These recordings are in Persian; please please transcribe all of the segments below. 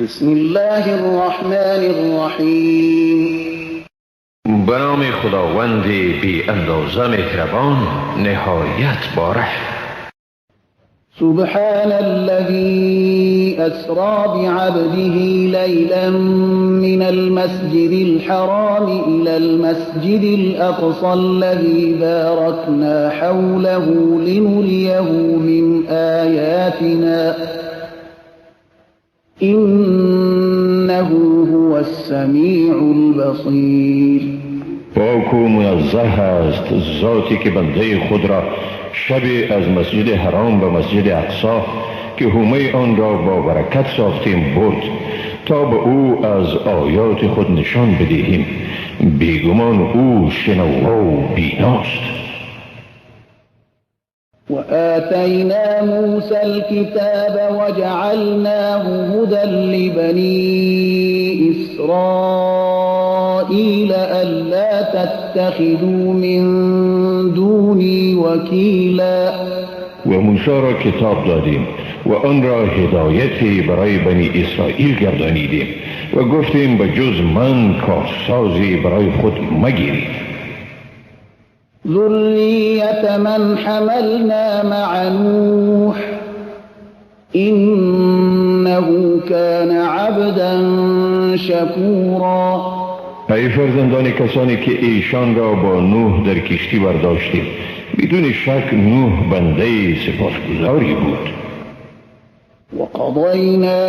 بسم الله الرحمن الرحیم. به نام خداوند بی اندازه مهربان نهایت باره. سبحان الذي أسرى بعبده ليلا من المسجد الحرام إلى المسجد الأقصى الذي باركنا حوله لنريه من آياتنا إنه هو السميع البصير. پاک و منزه است ذاتی که بنده خود را شب از مسجد حرام به مسجد اقصی که حومه آن را با برکت ساختیم برد تا به او از آیات خود نشان بدهیم. بیگمان او شنوا و بیناست. وآتينا موسى الكتاب وجعلناه هدى لبني إسرائيل ألا تتخذوا من دوني وكيلا. و موسی را کتاب دادیم و آن را هدایتی برای بنی اسرائیل گردانیدیم و گفتیم به جز من کارسازی برای خود مگیرید. ذرية من حملنا مع نوح إنه كان عبدا شكورا. ای فرزندان کسانی که ایشان را با نوح در کشتی برداشتیم، بدون شک نوح بنده سپاسگزاری بود. وقضينا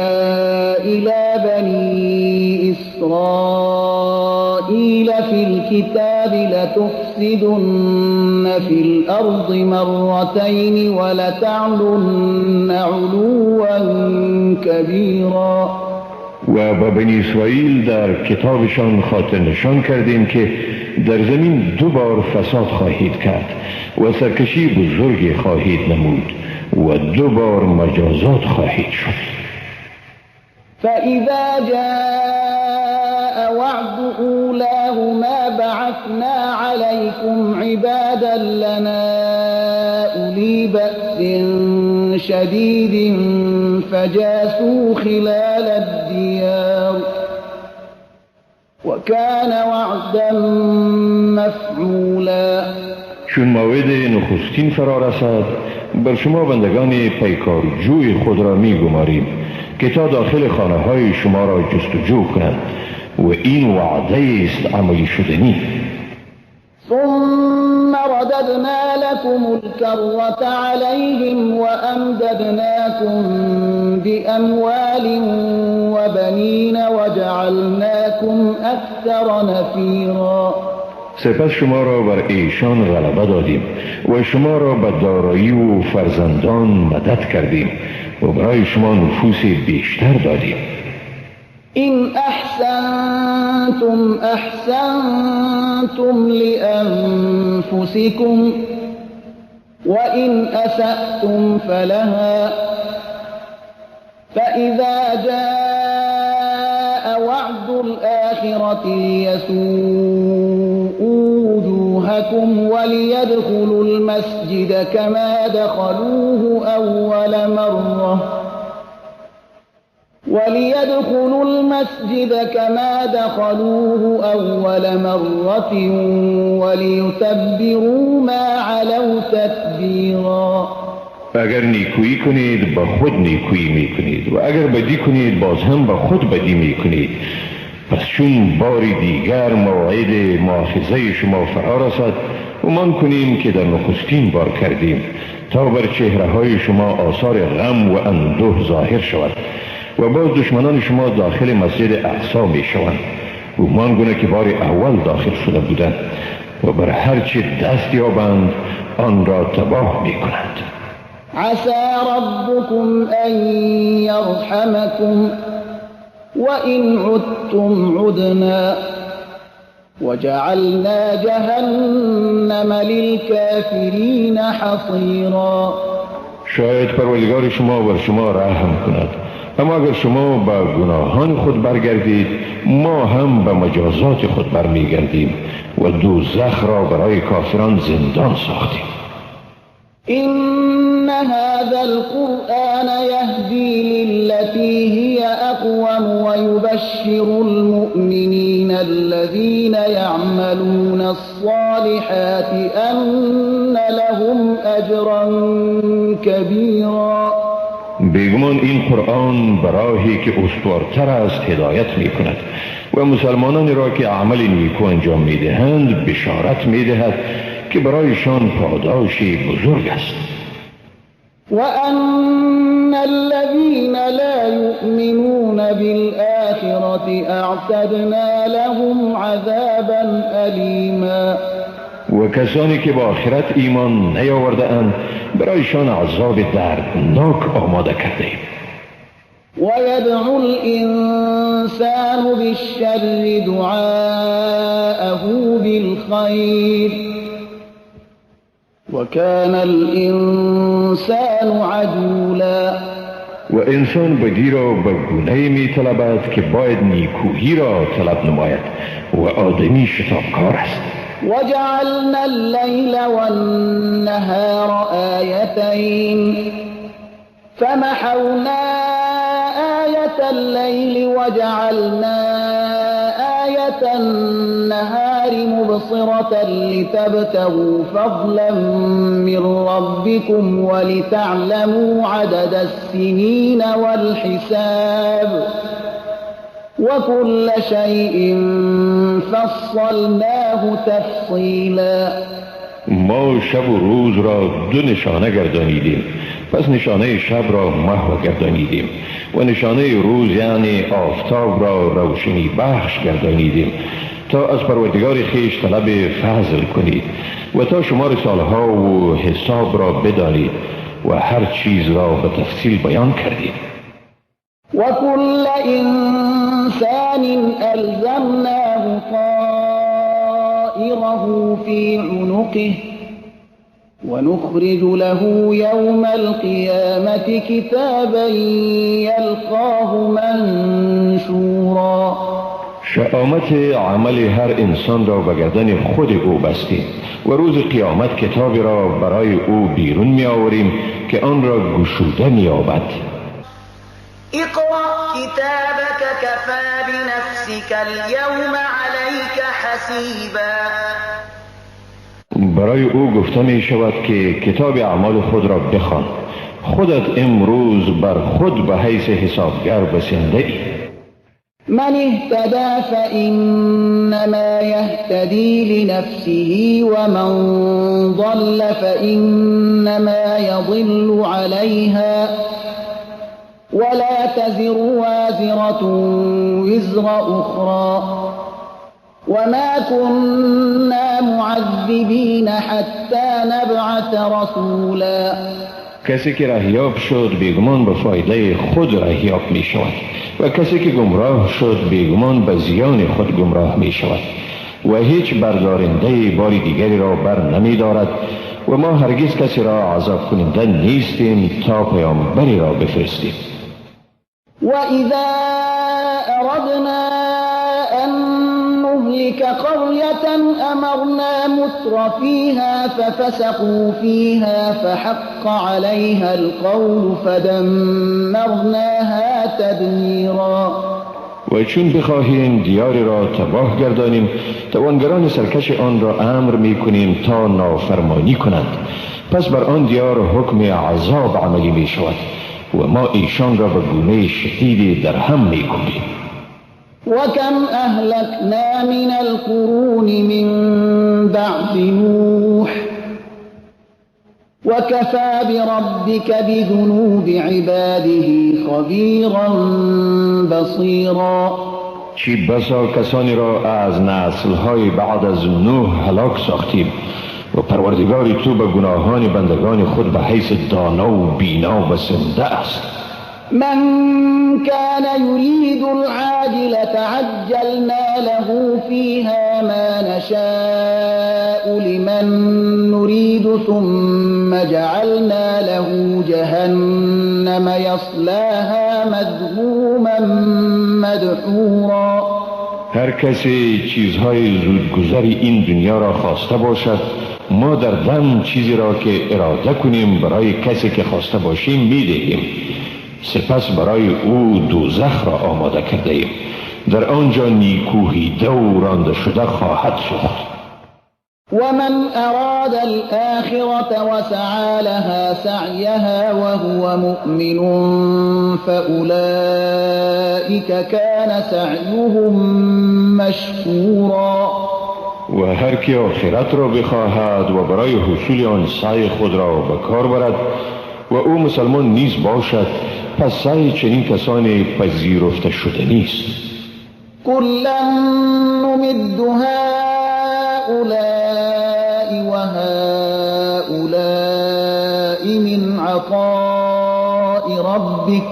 إلى بني إسرائيل في الكتاب لتفسدن في الأرض مرتين ولتعلن علوا كبيرا. و به بنی اسرائیل در کتابشان خاطر نشان کردیم که در زمین دو بار فساد خواهید کرد و سرکشی بزرگی خواهید نمود و دو بار مجازات خواهید شد. فإذا جاء وعد أولاهما بعثنا عليكم عبادا لنا أولي بأس شديد فجاسوا خلال الديار وكان وعدا مفعولا. چون موعد نخستین فرا رسد بر شما بندگان پیکارجوی خود را می گماریم که تا داخل خانه های شما را جستجو کنند و این وعده است عملی شدنی. ثم رددنا لكم الكرة عليهم وأمددناكم بأموال وبنين وجعلناكم أكثر نفيرا. سپس شما را بر ایشان غلبه دادیم و شما را به دارایی و فرزندان مدد کردیم و برای شما نفوس بیشتر دادیم. إن أحسنتم أحسنتم لأنفسكم وإن أسأتم فلها فإذا جاء وعد الآخرة ليسوءوا وجوهكم وليدخلوا المسجد كما دخلوه أول مرة وليتبروا ما علوا تتبيرا. اگر نیکویی کنید با خود نیکویی می کنید و اگر بدی کنید باز هم با خود بدی می کنید. پس چون باری دیگر موعد مؤاخذه شما فرا رسد گمان کنیم که در نخستین بار کردیم تا بر چهره های شما آثار غم و اندوه ظاهر شود و باز دشمنان شما داخل مسجد اقصی می شوند گمان گونه که بار اول داخل شده بودند و بر هر چه دست یابند آن را تباه می کنند. عسى ربكم أن يرحمكم وإن عدتم عدنا وجعلنا جهنم للكافرين حصيرا. شاید پروردگار شما بر شما رحم کند، اما اگر شما به گناهان خود برگردید ما هم به مجازات خود برمیگردیم و دوزخ را برای کافران زندان ساختیم. إن هذا القرآن يهدي للتي هي أقوم ويبشر المؤمنين الذين يعملون الصالحات أن لهم أجرا كبيرا. بیگمان این قرآن براهی که استوارتر است هدایت می کند و مسلمانانی را که عمل نیکو انجام می دهند بشارت می دهد که برایشان پاداشی بزرگ است. وأن الذين لا يؤمنون بالآخرة أعتدنا لهم عذابا أليما. و کسانی که با آخرت ایمان نیاورده اند برایشان عذاب دردناک آماده کرده ایم. ويدعو الإنسان بالشر دعاءه بالخير وكان الإنسان عجولا. و انسان بدی را به گونه‌ای می طلبد که باید نیکویی را طلب نماید و آدمی شتابکار است. وجعلنا الليل والنهار آيتين فمحونا آية الليل وجعلنا آية النهار مبصرة لتبتغوا فضلا من ربكم ولتعلموا عدد السنين والحساب وكل شيء فصلناه تفصيلا. ما شب و روز را دو نشانه گردانیدیم، پس نشانه شب را محو گردانیدیم و نشانه روز یعنی آفتاب را روشنی بخش گردانیدیم تا از پروردگار خویش طلب فضل کنید و تا شمار سالها و حساب را بدانید و هر چیز را به تفصیل بیان کردید. وكل إنسان ألزمناه طائره في عنقه ونخرج له يوم القيامة كتابا يلقاه منشورا. شامت عمل هر انسان را به گردن خود او بستیم و روز قیامت کتابی را برای او بیرون می آوریم که آن را گشوده می یابد. اقرأ كتابك كفى بنفسك اليوم عليك حسيبا. برای او گفته می شود که کتاب اعمال خود را بخوان، خودت امروز بر خود به حیث حسابگر بسنده ای. من اهتدى فإنما يهتدي لنفسه ومن ضل فإنما يضل عليها ولا تزر وازرة وزر أخرى وما كنا معذبين حتى نبعث رسولا. کسی که رهیاب شد بیگمان به فایده خود رهیاب می شود و کسی که گمراه شد بیگمان به زیان خود گمراه می شود و هیچ بردارنده بار دیگری را بر نمی دارد و ما هرگز کسی را عذاب کننده نیستیم تا پیامبری را بفرستیم. وَإِذَا أَرَدْنَا أَن نُّهْلِكَ قَرْيَةً أَمَرْنَا مُتْرَفِيهَا فَفَسَقُوا فِيهَا فَحَقَّ عَلَيْهَا الْقَوْلُ فَدَمَّرْنَاهَا تَدْمِيرًا. و چون بخواهیم دیاری را تباه گردانیم توانگران سرکش آن را امر می کنیم تا نافرمانی کنند، پس بر آن دیار حکم عذاب عملی می شود و ما ایشان را به گونه شدیدی در هم می کنیم. وَكَمْ أَهْلَكْنَا مِنَ الْقُرُونِ مِنْ بَعْدِ نُوحٍ وَكَفَى بِرَبِّكَ بِذُنُوبِ عِبَادِهِ خَبِيرًا بَصِيرًا. چی بسا کسانی را از نسل‌های بعد از نوح هلاک ساختیم و پروردگاری تو به گناهان بندگان خود به حیث دانا و بینا بسنده است. من كان يريد العاجلة عجلنا له فيها ما نشاء لمن نريد ثم جعلنا له جهنم يصلاها مذموما مدحورا. هر کسی چیزهای زودگذری این دنیا را خواسته باشد ما در دم چیزی را که اراده کنیم برای کسی که خواسته باشیم میدهیم سپس برای او دوزخ را آماده کرده ایم، در آنجا نیکوهیده و رانده شده خواهد سوخت. ومن أراد الآخرة وسعى لها سعيها وهو مؤمن فأولئك كان سعيهم مشكورا. و هر کی آخرت را بخواهد و برای حصول آن سعی خود را به کار برد و او مسلمان نیز باشد، پس سعی چنین کسانی پذیرفته شده نیست. كلا نمد هؤلاء وهؤلاء من عطاء ربك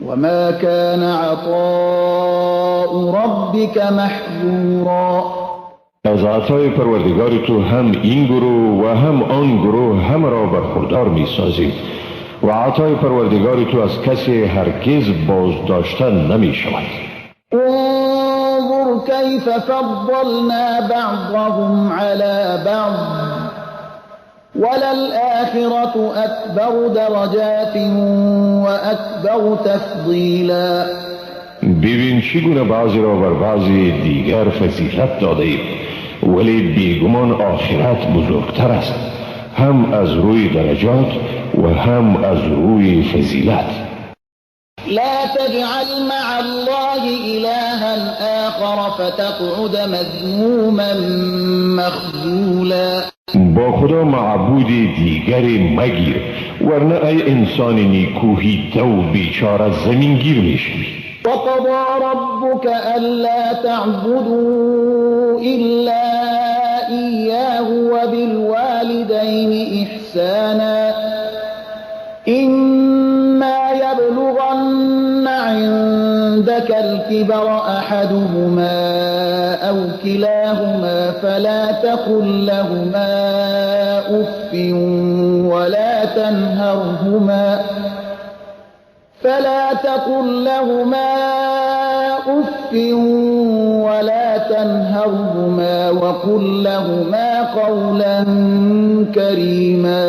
وما كان عطاء ربك محظورا. از عطای پروردگار تو هم این گروه و هم آن گروه هم را برخوردار می سازی و عطای پروردگار تو از کسی هرگز بازداشتن نمی شود. انظر كيف فضلنا بعضهم على بعض وللآخرة أكبر درجات وأكبر تفضيلا. ببین چگونه بعضی را بر بعضی دیگر فضیلت داده ایم، ولی بیگمان آخرت بزرگتر است، هم از روی درجات و هم از روی فضیلت. لا تجعل مع الله إلها آخر فتقعد مذموما مخذولا. با خدا معبود دیگری مگیر، ورنه ای انسان نیکوهیده و بیچاره زمینگیر میشوی. وقضى ربك ألا تعبدوا إلا إياه وبالوالدين إحسانا إما يبلغن عندك الكبر أحدهما أو كلاهما فلا تقل لهما أف ولا تنهرهما وقل لهما قولا كريما.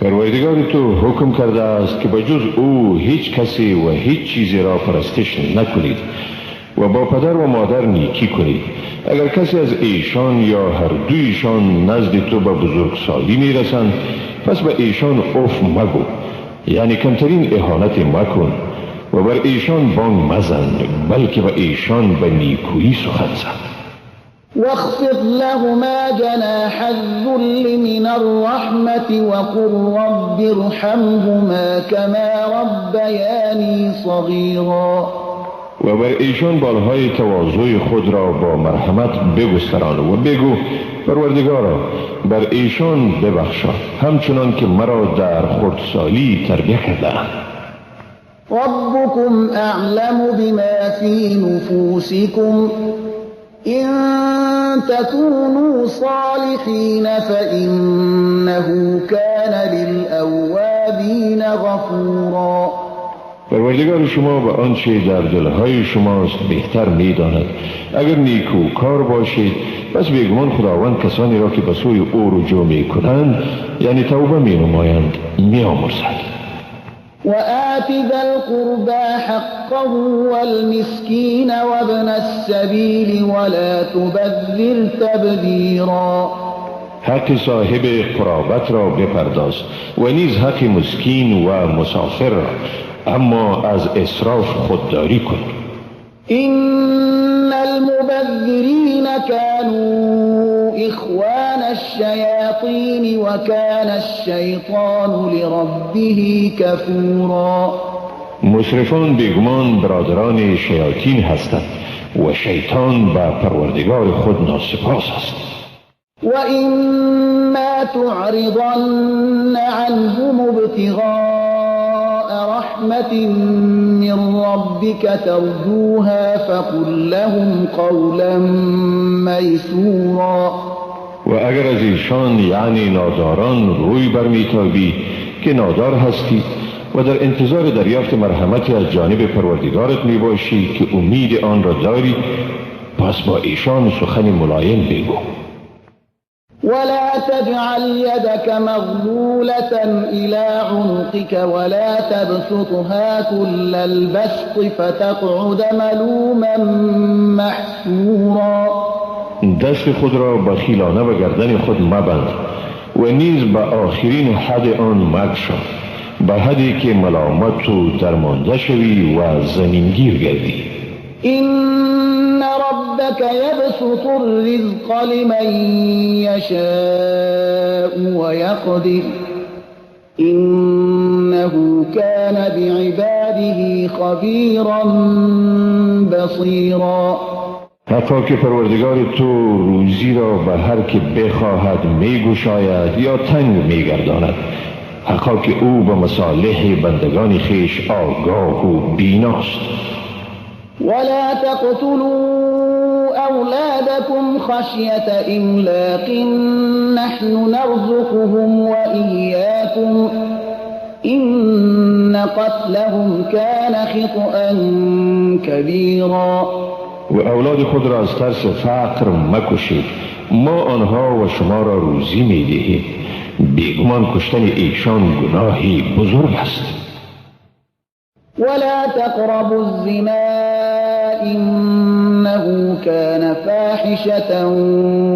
پروردگار تو حکم کرده است که بجز او هیچ کسی و هیچ چیزی را پرستش نکنید و با پدر و مادر نیکی کنید. اگر کسی از ایشان یا هر دویشان نزد تو به بزرگسالی میرسند، پس به ایشان اف مگو، یعنی کمترین اهانت مکن و بر ایشان بانگ مزن، بلکه به ایشان به نیکویی سخن زن. واخفض لهما جناح الذل من الرحمة وقل رب ارحمهما كما ربياني صغيرا. و بر ایشان بالهای تواضع خود را با مرحمت بگستران و بگو پروردگارا بر ایشان ببخشا همچنان که مرا در خردسالی تربیت کردند. ربكم أعلم بما في نفوسكم إن تكونوا صالحين فإنه كان للأوابين غفورا. پروردگار شما به آنچه در دلهای شماست بهتر می‌داند. اگر نیکوکار باشید پس بیگمان خداوند کسانی را که به سوی او رجوع می‌کنند یعنی توبه می‌نمایند می‌آمرزد. وآت ذا القربى حقه والمسكين وابن السبيل ولا تبذر تبذيرا. حق صاحب قرابت را بپرداز و نیز حق مسکین و مسافر را، اما از اسراف خودداری کن. إن المبذرين كانوا إخوان الشياطين وكان الشيطان لربه كفورا. مسرفان بیگمان برادران شیاطین هستند و شیطان به پروردگار خود ناسپاس است. وإما تعرضن عنهم ابتغاء رحمة من ربك ترجوها فقل لهم قولا ميسورا. و اگر از ایشان یعنی ناداران روی برمیتابی که نادار هستی و در انتظار دریافت مرحمتی از جانب پروردگارت میباشی که امید آن را داری، پس با ایشان سخن ملایم بگو. ولا تجعل يدك مغلولة إلى عنقك ولا تبسطها كل البسط فتقعد ملوما محسورا. دست خود را بخیلانه به گردن خود مبند و نیز به آخرین حد آن مگشا، به حدی که ملامت و درمانده شوی و زمینگیر گردی. إن ربك يبسط الرزق لمن يشاء ويقدر إنه كان بعباده خبيرا بصيرا. حقا که پروردگار تو روزی را به هر که بخواهد میگشاید یا تنگ میگرداند. حقا که او به مصالح بندگان خیش آگاه و بیناست. ولا تقتلوا أولادكم خشية إملاق نحن نرزقهم وإياكم إن قتلهم كان خطأ كبيرا. و اولاد خود را از ترس فقر مکشید، ما آنها و شما را روزی میدهیم، بیگمان کشتن ایشان گناهی بزرگ است. ولا تقربوا الزنا إنه كان فاحشة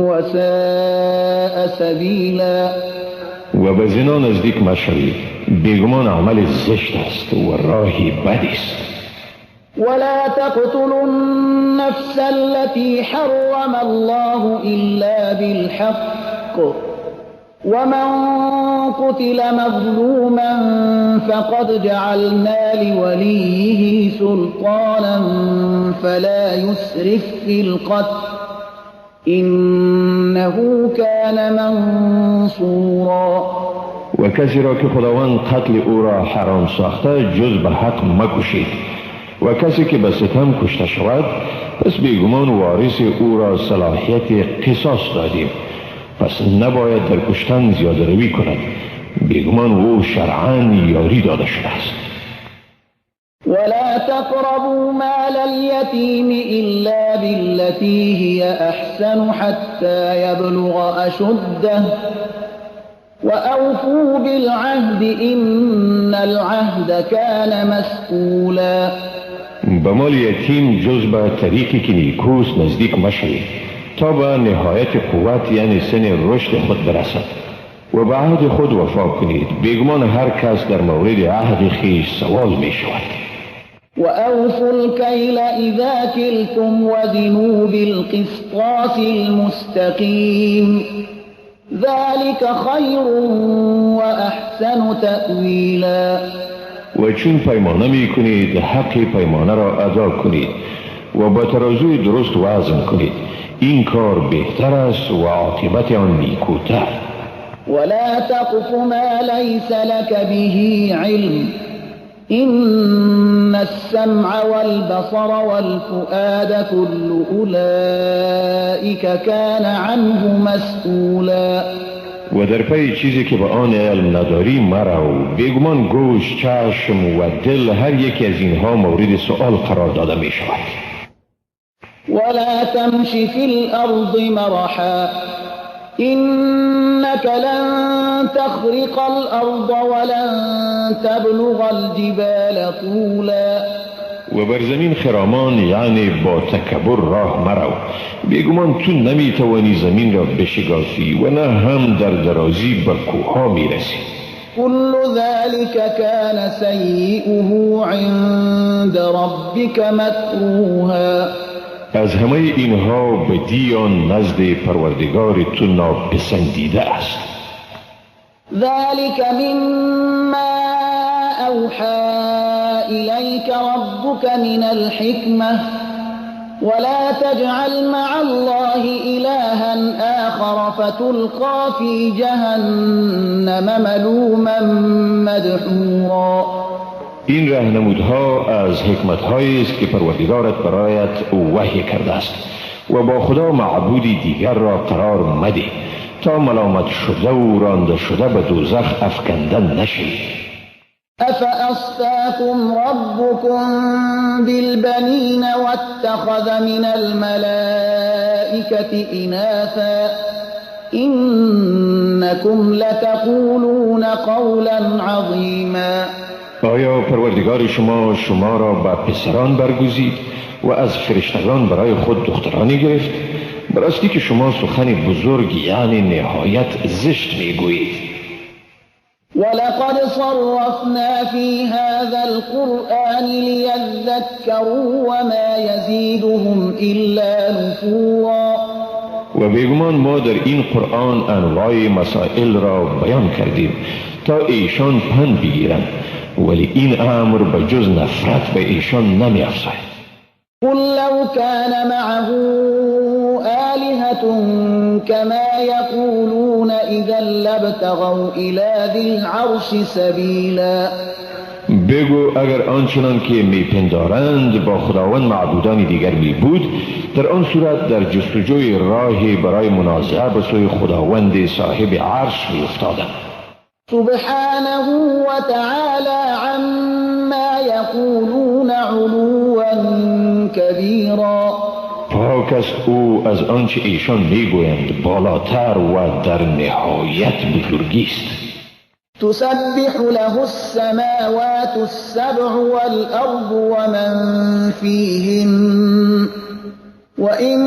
وساء سبيلا. و به زنا نزدیک مشوید، بیگمان عمل زشت است و راهی بدی است. ولا تقتلوا النفس التي حرم الله إلا بالحق ومن قتل مظلوما فقد جعلنا لوليه سلطانا فلا يسرف في القتل إنه كان منصورا. و کسی را که خداوند قتل او را حرام ساخته جز به حق مکشید و کسی که به ستم کشته شود پس بیگمان وارث او را صلاحیت قصاص دادیم، پس نباید در کشتن زیاده روی کند، بیگمان او شرعاً یاری داده شده است. ولا تقربوا مال اليتيم إلا بالتي هي أحسن حتى يبلغ أشده وأوفوا بالعهد إن العهد كان مسئولا. به مال یتیم جز به طریقی که نیکوست نزدیک مشوید تا به نهایت قوت یعنی سن رشد خود برسد و به عهد خود وفا کنید، بیگمان هر کس در مورد عهد خویش سوال می شود. و اوفوا الکیل اذا کلتم وزنوا بالقسطاس المستقیم ذلك خیر و احسن تأویلا. و چون پیمانه می کنید حق پیمانه را ادا کنید و با ترازوی درست وزن کنید، این کار بهتر است و عاقبت آن نیکوتر. ولا تقف ما ليس لك به علم إن السمع والبصر والفؤاد كل أولئك كان عنه مسئولا. و در پی چیزی که به آن علم نداری مرو، بیگمان گوش، چشم و دل هر یکی از اینها مورد سؤال قرار داده می شود. ولا تمش في الأرض مرحا إنك لن تخرق الأرض ولن تبلغ الجبال طولا. و بر زمین خرامان یعنی با تکبر راه مرو، بیگمان تو نمی توانی زمین را بشکافی و نه هم در درازی به کوهها می رسی. كل ذلك كان سيئه عند ربك مكروها. از همه اینها بدی آن نزد پروردگار تو ناپسندیده است. ذلك مما أوحى إليك ربك من الحكمة ولا تجعل مع الله إلها آخر فتلقى في جهنم ملوما مدحورا. این راهنمودها از حکمت‌هایی است که پروردگارت برایت وحی کرده است و با خدا معبودی دیگر را قرار مده تا ملامت شده و رانده شده به دوزخ افکنده نشید. أفأصفاكم ربكم بالبنين واتخذ من الملائكة إناثا إنكم لتقولون قولا عظيما. آیا پروردگار شما را به پسران برگزید و از فرشتگان برای خود دخترانی گرفت؟ براستی که شما سخن بزرگ یعنی نهایت زشت میگویید. ولقد صرفنا في هذا القرآن ليذكروا وما يزيدهم إلا نفورا. و بیگمان ما در این قرآن انواع مسائل را بیان کردیم تا ایشان پند بگیرند، ولی این امر به جز نفرت به ایشان نمی افزاید. قل لو كان معه آلهة كما يقولون إذا لابتغوا إلى ذي العرش سبيلا. بگو اگر آنچنان که میپندارند با خداوند معبودان دیگر می بود، در آن صورت در جستجوی راهی برای منازعه به سوی خداوند صاحب عرش می افتادند. سبحانه وتعالى عما يقولون علوا كبيرا. پاک است او از آنچه ایشان میگویند بالاتر و در نهایت بزرگی است. تسبح له السماوات السبع والأرض ومن فيهن وإن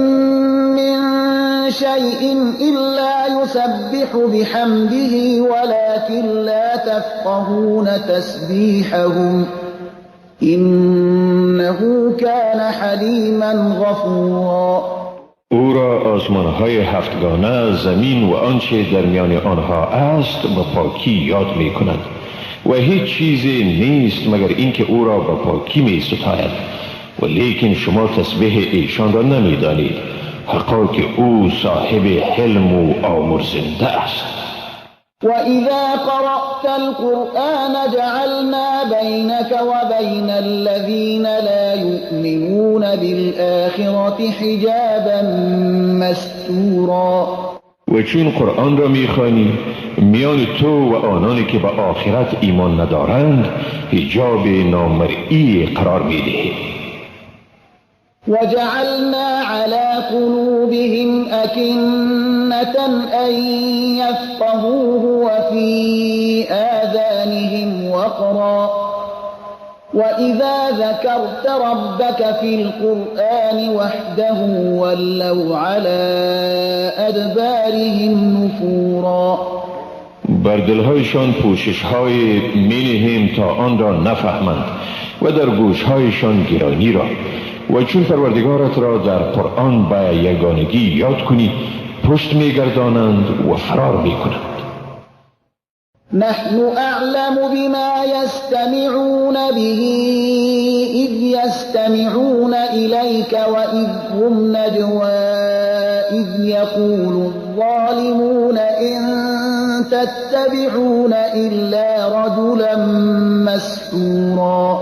من شيء إلا يسبح بحمده ولكن لا تفقهون تسبيحهم إنه كان حليما غفورا. او را آسمانهای هفتگانه، زمین و آنچه در میان آنها است به پاکی یاد می کند و هیچ چیزی نیست مگر اینکه او را به پاکی می ستاید، و لیکن شما تسبیح ایشان را نمی دانید، حقا که او صاحب حلم و آمرزنده است. وَإِذَا قَرَأْتَ الْقُرْآنَ جَعَلْنَا بَيْنَكَ وَبَيْنَ الَّذِينَ لَا يُؤْمِنُونَ بِالْآخِرَةِ حِجَابًا مَسْتُورًا. و چون قرآن را میخوانی میان تو و آنانی که به آخرت ایمان ندارند حجاب نامرئی قرار میدهی. وَجَعَلْنَا عَلَى قُلُوبِهِمْ أَكِنَّةً أَن يَفْقَهُوهُ وَفِي آذَانِهِمْ وَقْرًا وَإِذَا ذَكَرْتَ رَبَّكَ فِي الْقُرْآنِ وَحْدَهُ وَلَّوْا عَلَى أَدْبَارِهِمْ نُفُورًا. بر دلهایشان پوشش‌های می‌نهیم تا آن را نفهمند و در گوش‌هایشان گرانی را، و چون پروردگارت را در قرآن به یگانگی یاد کنی پشت میگردانند و فرار میکنند. نحن أعلم بما يستمعون به إذ يستمعون إليك وإذ هم نجوى إذ يقول الظالمون إن تتبعون إلا رجلا مسحورا.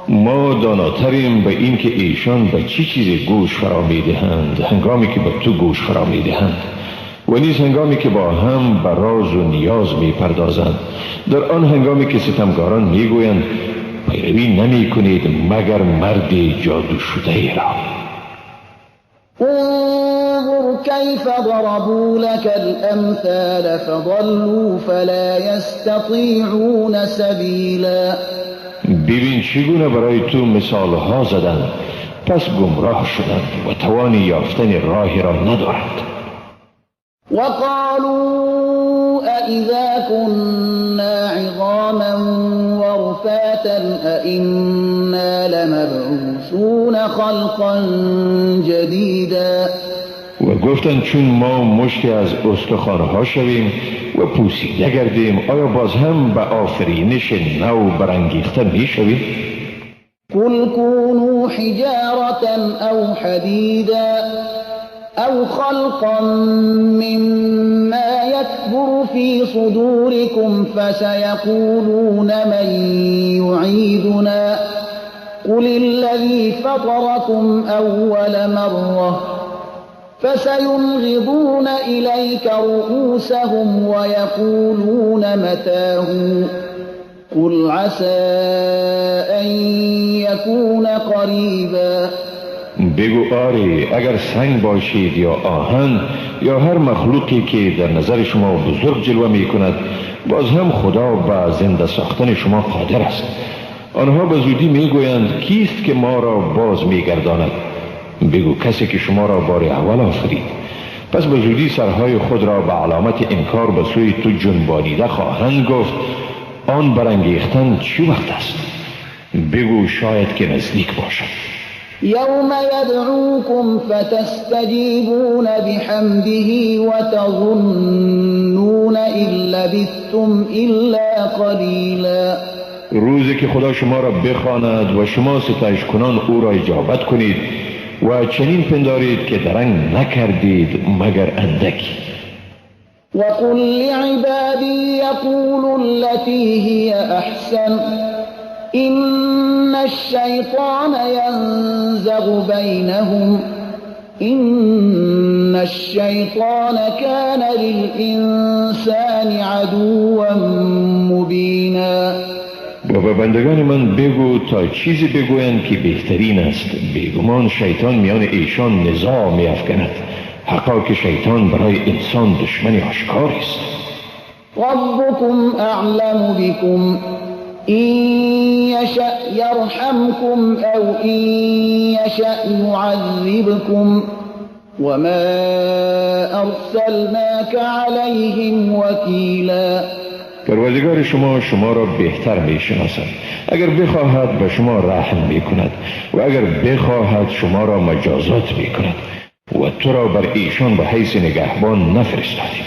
ما داناتریم به این که ایشان به چی چیزی گوش فرا میدهند هنگامی که به تو گوش فرا میدهند و نیز هنگامی که با هم به راز و نیاز میپردازند. در آن هنگامی که ستمگاران میگویند پیروی نمی کنید مگر مرد جادو شده ای را. انظر كيف ضربوا لك الأمثال فضلوا فلا يستطيعون سبيلا. ببین چگونه برای تو مثال ها زدند پس گمراه شدند و توان یافتن راهی را ندارند. وقالوا أإذا كنا عظاما ورفاتا أإنا لمبعوثون خلقا جديدا. و گفتند چون ما مشتی از استخوانها شویم و پوسیده گردیم آیا باز هم به آفرینش نو برانگیخته می شویم؟ قل كونوا حجارة أو حديدا أو خلقا مما يكبر في صدوركم فسيقولون من يعيدنا قل الذي فطركم أول مرة فسينغضون إليك رؤوسهم ويقولون متاه قل عسى أن يكون قريبا. بگو آری، اگر سنگ باشید یا آهن یا هر مخلوقی که در نظر شما بزرگ جلوه می کند، باز هم خدا به زنده ساختن شما قادر است. آنها به زودی می گویند کیست که ما را باز می گرداند؟ بگو کسی که شما را بار اول آفرید. پس به زودی سرهای خود را به علامت انکار به سوی تو جنبانیده خواهند گفت آن برانگیختن چی وقت است؟ بگو شاید که نزدیک باشد. يوم يدعوكم فتستجيبون بحمده وتظنون إن لبثتم إلا قليلا. روزی که خدا شما را بخواند و شما ستایش کنان او را اجابت کنید و چنین پندارید که درنگ نکردید مگر اندکی. وقل لعبادي يقولوا التي هي أحسن إن الشيطان ينزغ بينهم إن الشيطان كان للإنسان عدوا مبينا. و به بندگان من بگو تا چیزی بگویند که بهترین است. بیگمان شیطان میان ایشان نزاع می افکند. حقا که شیطان برای انسان دشمنی آشکاری است. ربكم أعلم بكم إن يشأ يرحمكم أو إن يشأ يعذبكم وما أرسلناك عليهم وكيلا. پروردگار شما را بهتر می شناسد. اگر بخواهد به شما رحم می کند و اگر بخواهد شما را مجازات می کند و تو را بر ایشان به حیث نگهبان نفرستادیم.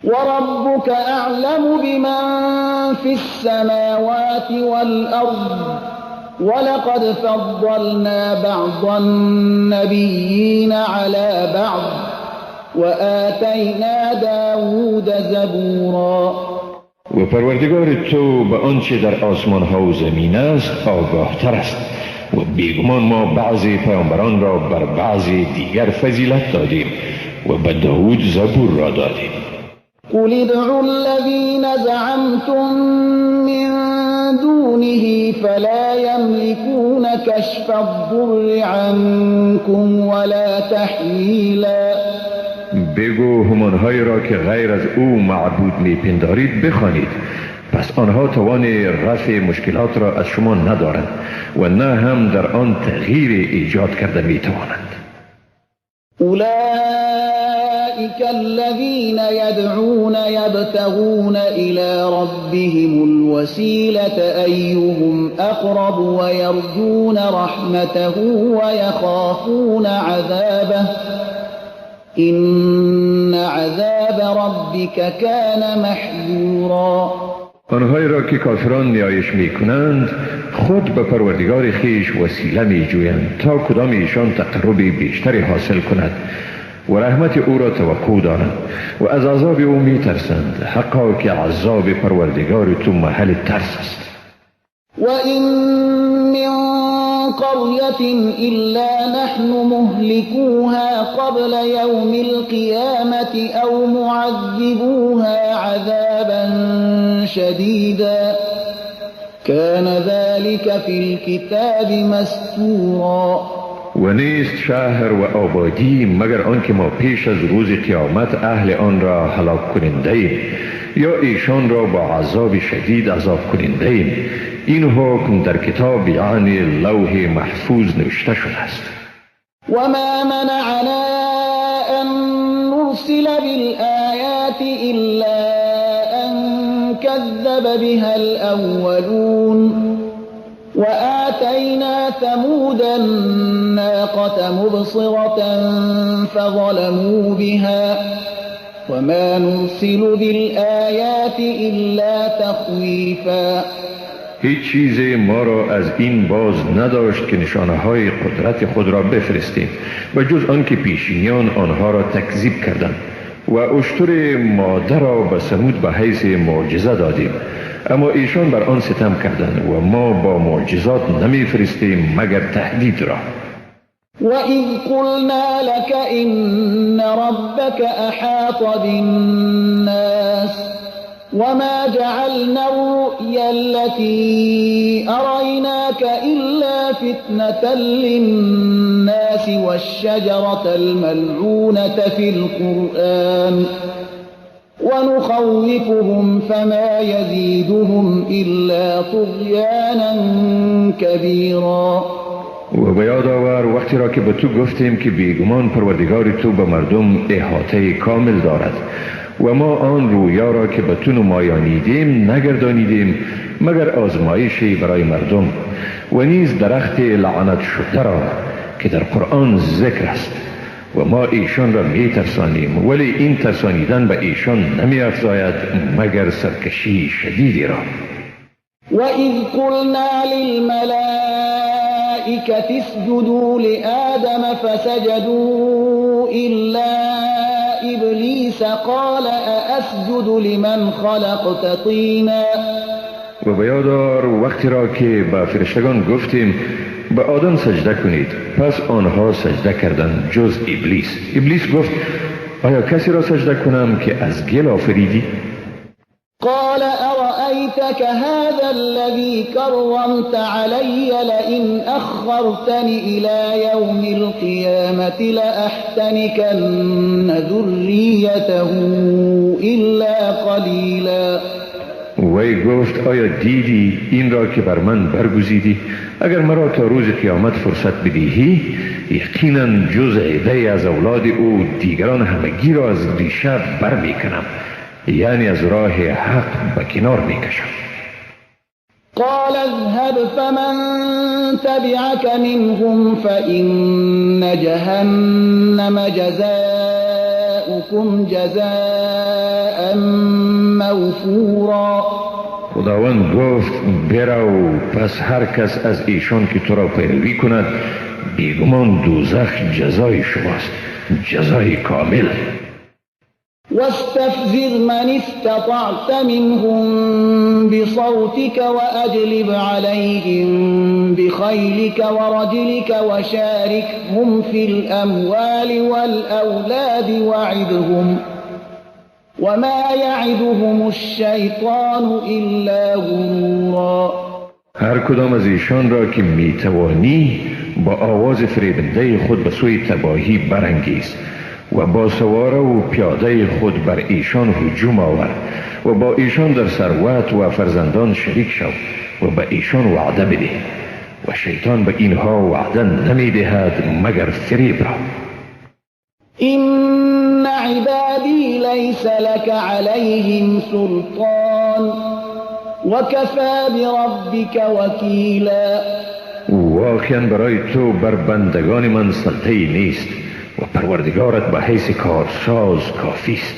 وربك أعلم بمن في السماوات والأرض ولقد فضلنا بعض النبيين على بعض وآتينا داود زبورا. و پروردگار تو به آنچه در آسمان ها و زمین است آگاه تر است و بیگمان ما بعضی پیامبران را بر بعضی دیگر فضیلت دادیم و به داود زبور را دادیم. قل ادعوا الذين زعمتم من دونه فلا يملكون كشف الضر عنكم ولا تحویلا. بگو همانهایی را که غیر از او معبود میپندارید بخوانید، پس آنها توان رفع مشکلات را از شما ندارند و نه هم در آن تغییر ایجاد کرده میتوانند. أولئك الذين يدعون يبتغون إلى ربهم الوسيلة أيهم أقرب ويرجون رحمته ويخافون عذابه إن عذاب ربك كان محذورا. آنهایی را که کافران نیایش می کنند خود به پروردگار خیش وسیله می جویند تا کدام ایشان تقربی بیشتری حاصل کند و رحمت او را توقع دارند و از عذاب او می ترسند. حقا که عذاب پروردگار تو محل ترس است. وَإِن مِّن قَرْيَةٍ إِلَّا نَحْنُ مُهْلِكُوهَا قَبْلَ يَوْمِ الْقِيَامَةِ أَوْ مُعَذِّبُوهَا عَذَابًا شَدِيدًا كَانَ ذَلِكَ فِي الْكِتَابِ مَسْطُورًا. و نیست شهر و آبادی مگر آنکه ما پیش از روز قیامت اهل آن را هلاک کننده ایم یا ایشان را با عذاب شدید عذاب کننده ایم. این حکم در کتاب یعنی لوح محفوظ نوشته شده است. وما منعنا أن نرسل بالآيات إلا أن كذب بها الأولون وآتينا ثمود الناقة مبصرة فظلموا بها وما نرسل بالآيات إلا تخويفا. هیچ چیز ما را از این باز نداشت که نشانه های قدرت خود را بفرستیم و جز آن که پیشینیان آنها را تکذیب کردند و اشتر ماده را به ثمود به حیث معجزه دادیم اما ایشان بر آن ستم کردند و ما با معجزات نمیفرستیم مگر تهدید را. وَإِذْ قُلْنَا لَكَ إِنَّ رَبَّكَ أَحَاطَ بِالنَّاسِ وَمَا جَعَلْنَا الرُّؤْيَا الَّتِي أَرَيْنَاكَ إِلَّا فتنة للناس والشجرة الملعونة في القرآن ونخوفهم فما يزيدهم إلا طغيانا كبيرا. و به یاد آور وقتی را که به تو گفتیم که بیگمان پروردگار تو به مردم احاطه کامل دارد و ما آن رویا را که به تو نمایانیدیم نگردانیدیم مگر آزمایشی برای مردم و نیز درخت لعنت شده را که در قرآن ذکر است و ما ایشان را می ترسانیم ولی این ترسانیدن به ایشان نمی افزاید مگر سرکشی شدیدی را. وَإِذْ قُلْنَا لِلْمَلَائِكَةِ اسْجُدُوا لِآدَمَ فَسَجَدُوا إِلَّا إِبْلِيسَ قَالَ أَأَسْجُدُ لِمَنْ خَلَقْتَ طِينًا. و به یاد آر وقتی را که به فرشتگان گفتیم به آدم سجده کنید پس آنها سجده کردند جز ابلیس. ابلیس گفت آیا کسی را سجده کنم که از گل آفریدی؟ قال أرأيتك هذا الذي كرمت علي لئن أخرتني إلى يوم القيامة لأحتنكن ذريته إلا قليلا. وی گفت آیا دیدی این را که بر من برگزیدی؟ اگر مرا تا روز قیامت فرصت بدهی یقینا جز عده از اولاد او دیگران همگی را از ریشه بر می کنم، یعنی از راه حق به کنار می کشم. قال اذهب فمن تبعك منهم فإن جهنم جزاؤكم جزاء موفورا. خداوند گفت برو پس هر کس از ایشان که تو را پیروی کند بیگمان دوزخ جزای شماست، جزای کامل. واستفزر من استطعت منهم بصوتك وأجلب عليهم بخيلك ورجلك وشاركهم في الأموال والأولاد وعدهم وما يعدهم الشيطان إلا غرورا. هر کدام از ایشان را که میتوانی با آواز فریبنده خود به سوی تباهی برانگیز و با سواره و پیاده خود بر ایشان هجوم آور و با ایشان در ثروت و فرزندان شریک شو و به ایشان وعده بده و شیطان به اینها وعده نمی دهد مگر فریب را. إن عبادي ليس لك عليهم سلطان وكفى بربك وكيلا. واقعا برای تو بر بندگان من سلطه نیست و پروردگارت به حیث کارساز کافی است.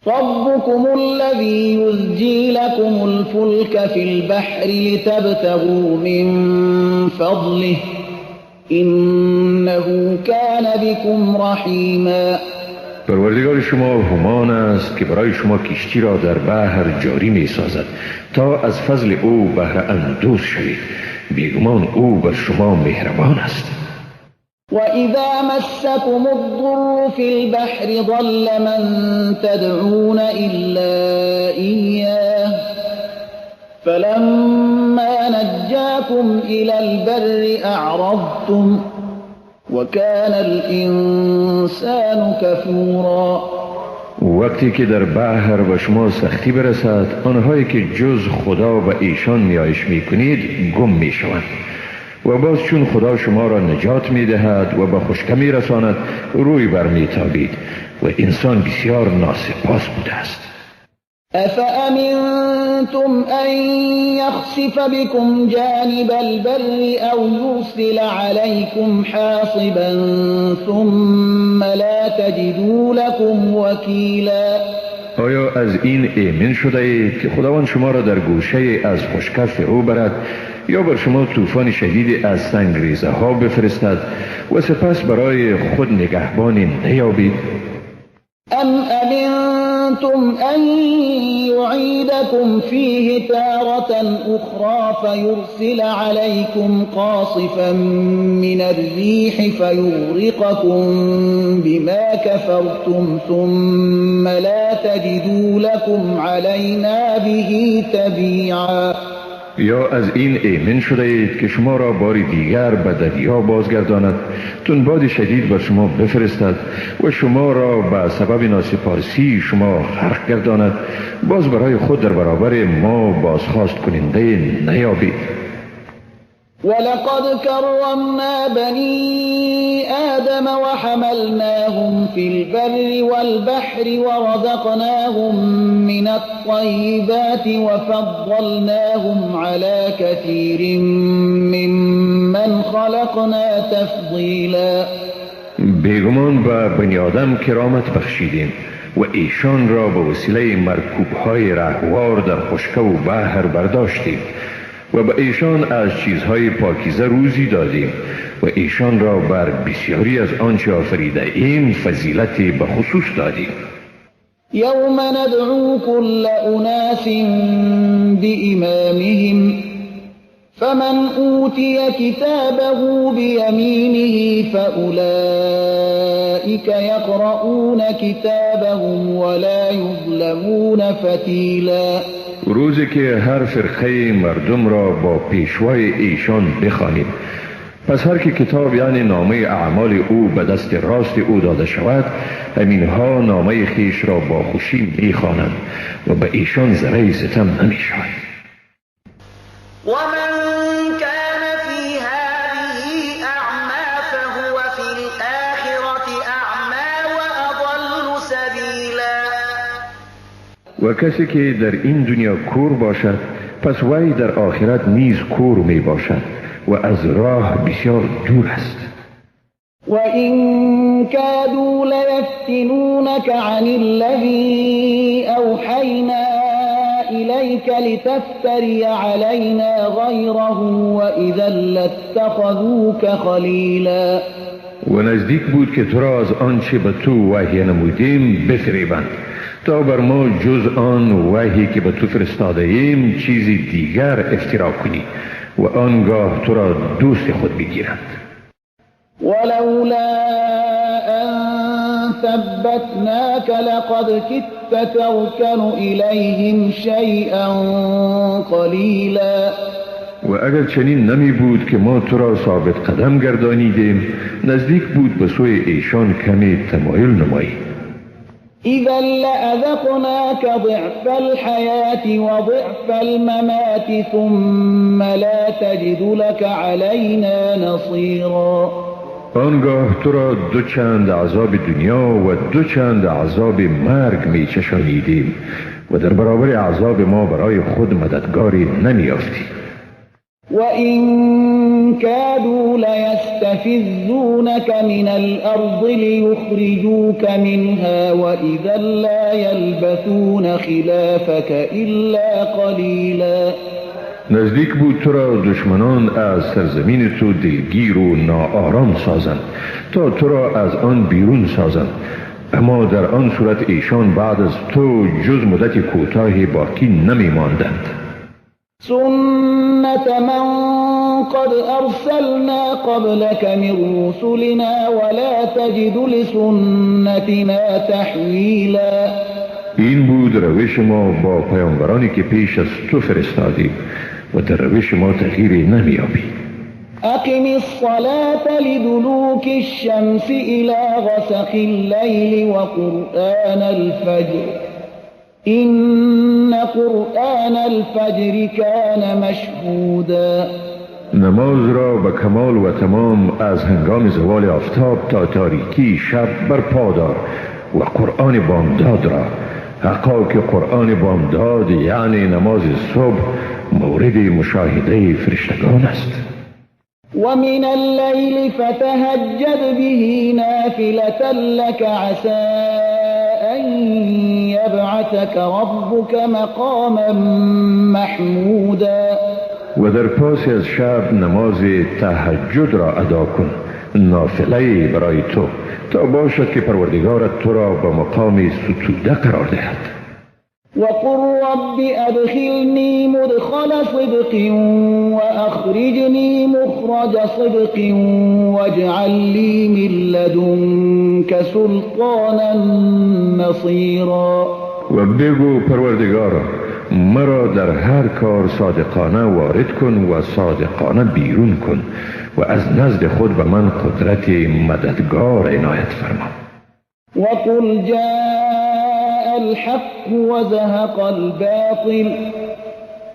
ربكم الذي يزجي لكم الفلك في البحر لتبتغوا من فضله إنه كان بكم رحيما. پروردگار شما همان است که برای شما کشتی را در بحر جاری می سازد تا از فضل او بهره اندوز شوید، بیگمان او بر شما مهربان است. وَإِذَا مَسَّكُمُ الضُّرُّ فِي الْبَحْرِ ضَلَّ مَن تَدْعُونَ إِلَّا إِيَّاهُ فَلَمَّا نَجَّاكُمْ إِلَى الْبَرِّ أَعْرَضْتُمْ وَكَانَ الْإِنسَانُ كَفُورًا. وقتی که در بحر به شما سختی برسد آنهایی که جز خدا و ایشان نیایش می کنید گم می شوند و باز چون خدا شما را نجات می دهد و به خشکی می رساند روی بر می تابید و انسان بسیار ناسپاس بوده است. أَفَأَمِنْتُمْ أَنْ يَخْسِفَ بِكُمْ جَانِبَ الْبَرِّ أَوْ يُرْسِلَ عَلَيْكُمْ حَاصِبًا ثُمَّ لَا تَجِدُوا لَكُمْ وَكِيلًا. آیا از این ایمن شده اید که خداوند شما را در گوشه از خشکی فرو برد یا بر شما طوفان شدید از سنگریزه ها بفرستد و سپس برای خود نگهبانی نیابید؟ أَمْ أَمِنْتُمْ أَنْ يُعِيدَكُمْ فِيهِ تَارَةً أُخْرَى فَيُرْسِلَ عَلَيْكُمْ قَاصِفًا مِنَ الرِّيحِ فَيُغْرِقَكُمْ بِمَا كَفَرْتُمْ ثُمَّ لَا تَجِدُوا لَكُمْ عَلَيْنَا بِهِ تَبِيعًا. یا از این ایمن شده اید که شما را بار دیگر به دریا بازگرداند، تندباد شدید بر شما بفرستد و شما را به سبب ناسپارسی شما غرق گرداند، باز برای خود در برابر ما بازخواست کننده نیابید. ولقد كرمنا بني آدم وحملناهم في البر والبحر ورزقناهم من الطيبات وفضلناهم على كثير ممن خلقنا تفضيلا. بیگمان به بنی آدم کرامت بخشیدیم و ایشان را به وسیله مرکوب‌های رهوار در خشکی و بحر برداشتیم و به ایشان از چیزهای پاکیزه روزی دادیم و ایشان را بر بسیاری از آنچه آفریده ایم فضیلتی به خصوص دادیم. یوم ندعو كل أناس بإمامهم فمن أوتي كتابه بيمينه فأولئك يقرؤون كتابهم ولا يظلمون فتيلا. روزی که هر فرقه مردم را با پیشوای ایشان بخوانیم، پس هر که کتاب یعنی نامه اعمال او به دست راست او داده شود، همینها نامه خیش را با خوشی میخوانند و به ایشان ذره ستم نمیشود. ومن كان في هذه أعمى فهو في الآخرة أعمى وأضل سبيلا. و کسی که در این دنیا کور باشد، پس وی در آخرت نیز کور می باشد و از راه بسیار دور است. وَإِن كَادُوا لَيَفْتِنُونَكَ عَنِ الَّذِي أَوْحَيْنَا إِلَيْكَ لِتَفْتَرِيَ عَلَيْنَا غَيْرَهُ وَإِذًا لَاتَّخَذُوكَ خَلِيلًا. و نزدیک بود که تو را از آنچه به تو وحی نمودیم بفریبند تا بر ما جز آن وحی که به تو فرستاده ایم چیزی دیگر افترا کنی و آنگاه تو را دوست خود بگیرند. ولولا أن ثبتناك لقد كدت تركن إليهم شيئا قليلا. و اگر چنین نمی بود که ما تو را ثابت قدم گردانیدیم، نزدیک بود به سوی ایشان کمی تمایل نمایی. إذا لأذقناك ضعف الحياة وضعف الممات ثم لا تجد لك علينا نصيرا. آنگاه تو را دو چند عذاب دنیا و دو چند عذاب مرگ می چشانیدیم و در برابر عذاب ما برای خود مددگاری نمی یافتی. وَإِن كَادُوا لَيَسْتَفِزُّونَكَ مِنَ الْأَرْضِ لِيُخْرِجُوكَ مِنْهَا وَإِذًا لَا يَلْبَثُونَ خِلَافَكَ إِلَّا قَلِيلًا. نزدیک بود تو را دشمنان از سرزمین تو دلگیر و ناآرام سازند تا تو را از آن بیرون سازند، اما در آن صورت ایشان بعد از تو جز مدت کوتاهی باقی نمی ماندند. سنت من قد ارسلنا قبلك من رسلنا ولا تجد لسنتنا تحویلا. این بود روش ما با پیامبرانی که پیش از تو فرستادیم و در روش ما تغییری نمیابی. اقم الصلاة لدلوك الشمس الى غسق الليل وقرآن الفجر إن قرآن الفجر كان مشهودا. نماز را به کمال و تمام از هنگام زوال آفتاب تا تاریکی شب برپا دار و قرآن بامداد را، حقا که قرآن بامداد یعنی نماز صبح مورد مشاهده فرشتگان است. ومن الليل فتهجد به نافلة لك عسى أن يبعثك ربك مقاما محمودا. و در پاس از شب نماز تهجد را ادا کن، نافله برای تو، تا باشد که پروردگارت تو را به مقام ستوده قرار دهد. وقل رب أدخلني مدخل صدق وأخرجني مخرج صدق واجعل لي من لدنك سلطانا نصيرا. و بگو پروردگارا مرا در هر کار صادقانه وارد کن و صادقانه بیرون کن و از نزد خود به من قدرت مددگار عنایت فرما. وقل جاء الحق وزهق الباطل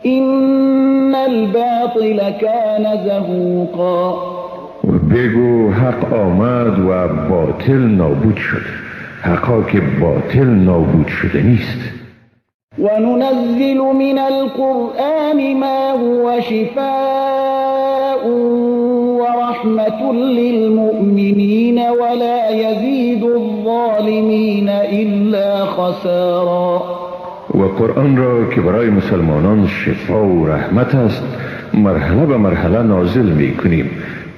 إن الباطل كان زهوقا. و بگو حق آمد و باطل نابود شد، حقا که باطل نابود شده نیست. وننزل من القرآن ما هو شفاء ورحمة للمؤمنين ولا يزيد الظالمين إلا خسارا. و قرآن را که برای مسلمانان شفا و رحمت است مرحله به مرحله نازل می کنیم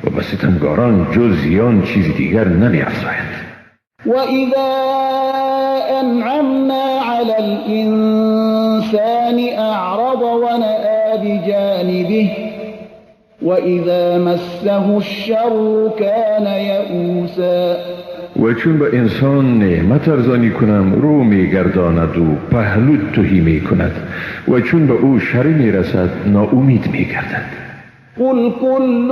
و به ستمگاران جز زیان چیز دیگر نمی افزاید. وإذا أنعمنا على الإنسان أعرض ونأى بجانبه وإذا مسه الشر كان يئوسا. و چون به انسان نعمت ارزانی کنم رو می گرداند و پهلو تهی می کند و چون به او شر می رسد ناامید می گردد. قل كل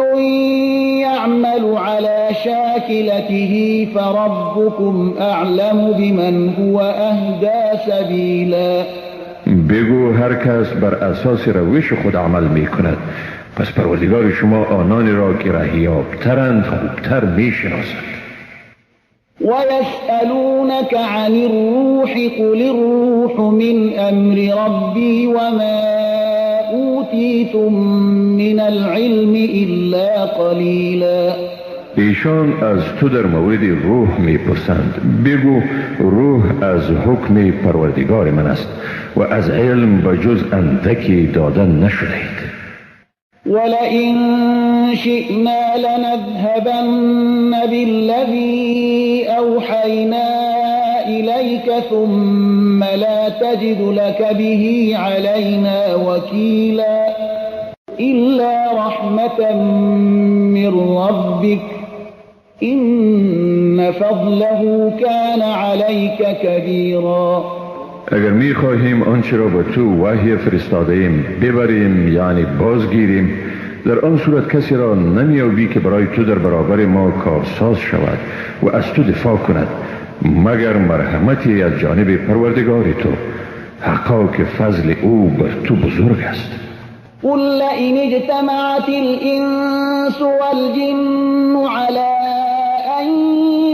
يعمل على شاكلته فربكم أعلم بمن هو أهدى سبيلا. بگو هر کس بر اساس روش خود عمل می کند، پس پروردگار شما آنانی را که رهیابترند خوبتر می شناسد. ويسألونك عن الروح قل الروح من أمر ربي وما أوتيتم من العلم إلا قليلا. ایشان از تو در مورد روح می پرسند، بگو روح از حکم پروردگار من است و از علم بجز اندکی دادن نشدید. ولئن شئنا لنذهبن بالذي أوحينا إليك ثم لا تجد لك به علينا وكيلا إلا رحمة من ربك إن فضله كان عليك كبيرا. اگر می خواهیم آنچه را به تو وحی فرستاده ایم ببریم یعنی بازگیریم، در آن صورت کسی را نمیابی که برای تو در برابر ما کارساز شود و از تو دفاع کند مگر مرحمتی از جانب پروردگار تو، حقا که فضل او بر تو بزرگ است. قل لئن اجتمعت الإنس والجن على أن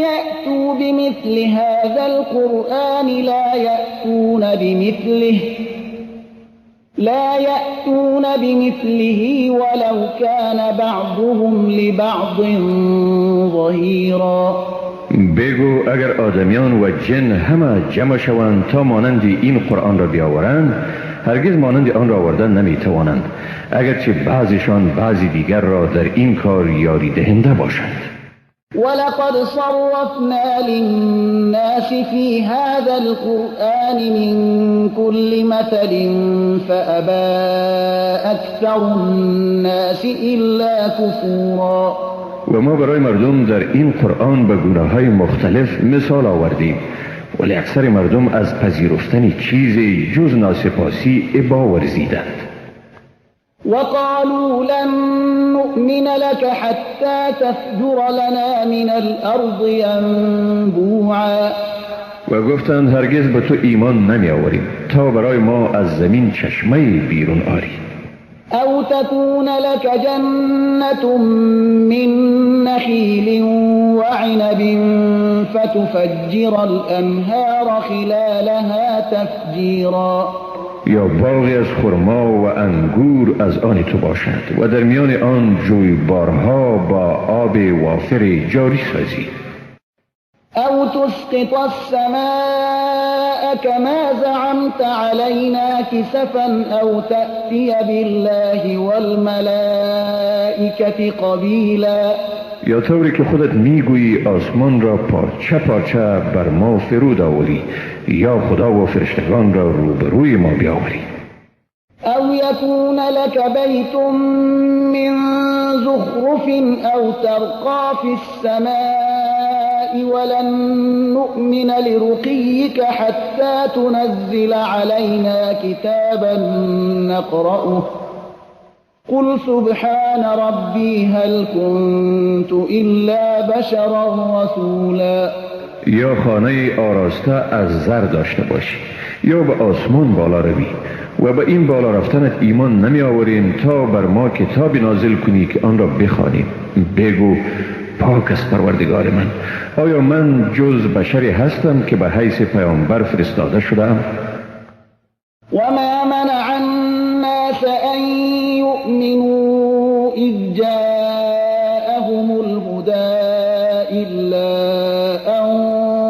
يأتوا بمثل هذا القرآن لا يأتون بمثله ولو كان بعضهم لبعض ظهيرا. بگو اگر آدمیان و جن همه جمع شوند تا مانند این قرآن را بیاورند هرگز مانند آن را آوردن نمیتوانند، اگرچه بعضشان بعضی دیگر را در این کار یاری دهنده باشند. ولقد صرفنا للناس في هذا القرآن من كل مثل فأبى أكثر الناس إلا كفورا. و ما برای مردم در این قرآن به گونه‌های مختلف مثال آوردیم ولی اکثر مردم از پذیرفتن چیزی جز ناسپاسی ابا ورزیدند. وقالوا لن نؤمن لك حتى تفجر لنا من الأرض ينبوعا. و گفتند هرگز به تو ایمان نمی آوریم تا برای ما از زمین چشمه بیرون آری. أو تكون لك جنة من نخيل وعنب فتفجر الأنهار خلالها تفجيرا. یا باغی از خرما و انگور از آن تو باشد و در میان آن جویبارها با آب وافر جاری سازی. أو تسقط السماء كما زعمت علينا كسفا أو تأتي بالله والملائكة قبيلا. یا طوری که خودت میگویی آسمان را پارچه پارچه بر ما فرود آوری یا خدا و فرشتگان را روبروی ما بیاوری. أو يكون لك بيت من زخرف أو ترقى في السماء ولن نؤمن لرقيك حتى تنزل علينا كتابا نقرأه قل سبحان ربي هل كنت إلا بشرا رسولا. یا خانه آراسته از زر داشته باشی یا به آسمان بالا روی و به این بالا رفتنت ایمان نمی آوریم تا بر ما کتابی نازل کنی که آن را بخوانیم. بگو پاک است پروردگار من، آیا من جز بشری هستم که به حیث پیامبر فرستاده شدم؟ وما منع الناس أن يؤمنوا إذ جاءهم الهدى إلا أن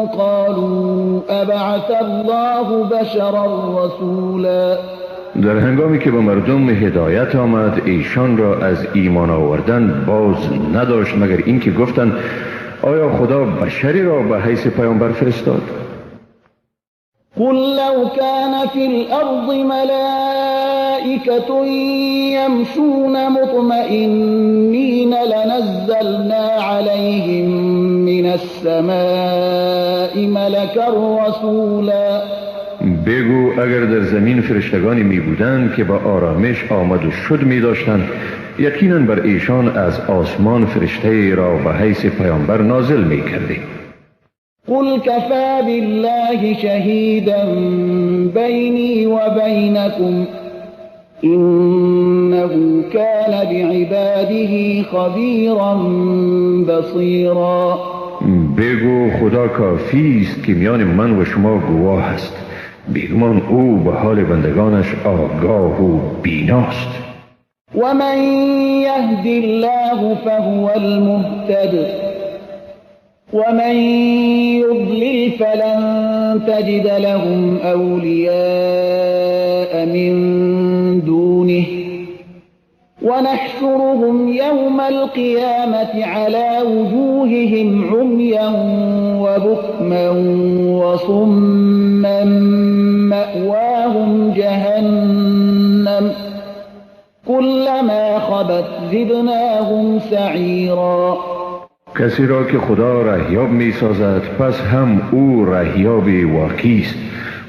قالوا أبعث الله بشرا رسولا. در هنگامی که به مردم هدایت آمد ایشان را از ایمان آوردن باز نداشت مگر اینکه گفتند آیا خدا بشری را به حیث پیامبر فرستاد؟ قل لو كان في الأرض ملائكة يمشون مطمئنين لنزلنا عليهم من السماء ملكا رسولا. بگو اگر در زمین فرشتگانی می بودند که با آرامش آمد و شد می داشتند یقینا بر ایشان از آسمان فرشته را به حیث پیامبر نازل می کردیم. قل كفى بالله شهيدا بيني وبينكم إنه كان بعباده خبيرا بصيرا. بگو خدا کافی است که میان من و شما گواه است، بیگمان او به حال بندگانش آگاه و بیناست. ومن يهد الله فهو المهتد ومن يضلل فلن تجد لهم أولياء من دونه ونحشرهم يوم القيامة على وجوههم عميا وبكما وصما مأواهم جهنم كلما خبت زدناهم سعيرا. کسی را که خدا رهیاب می سازد پس هم او رهیاب واقعی است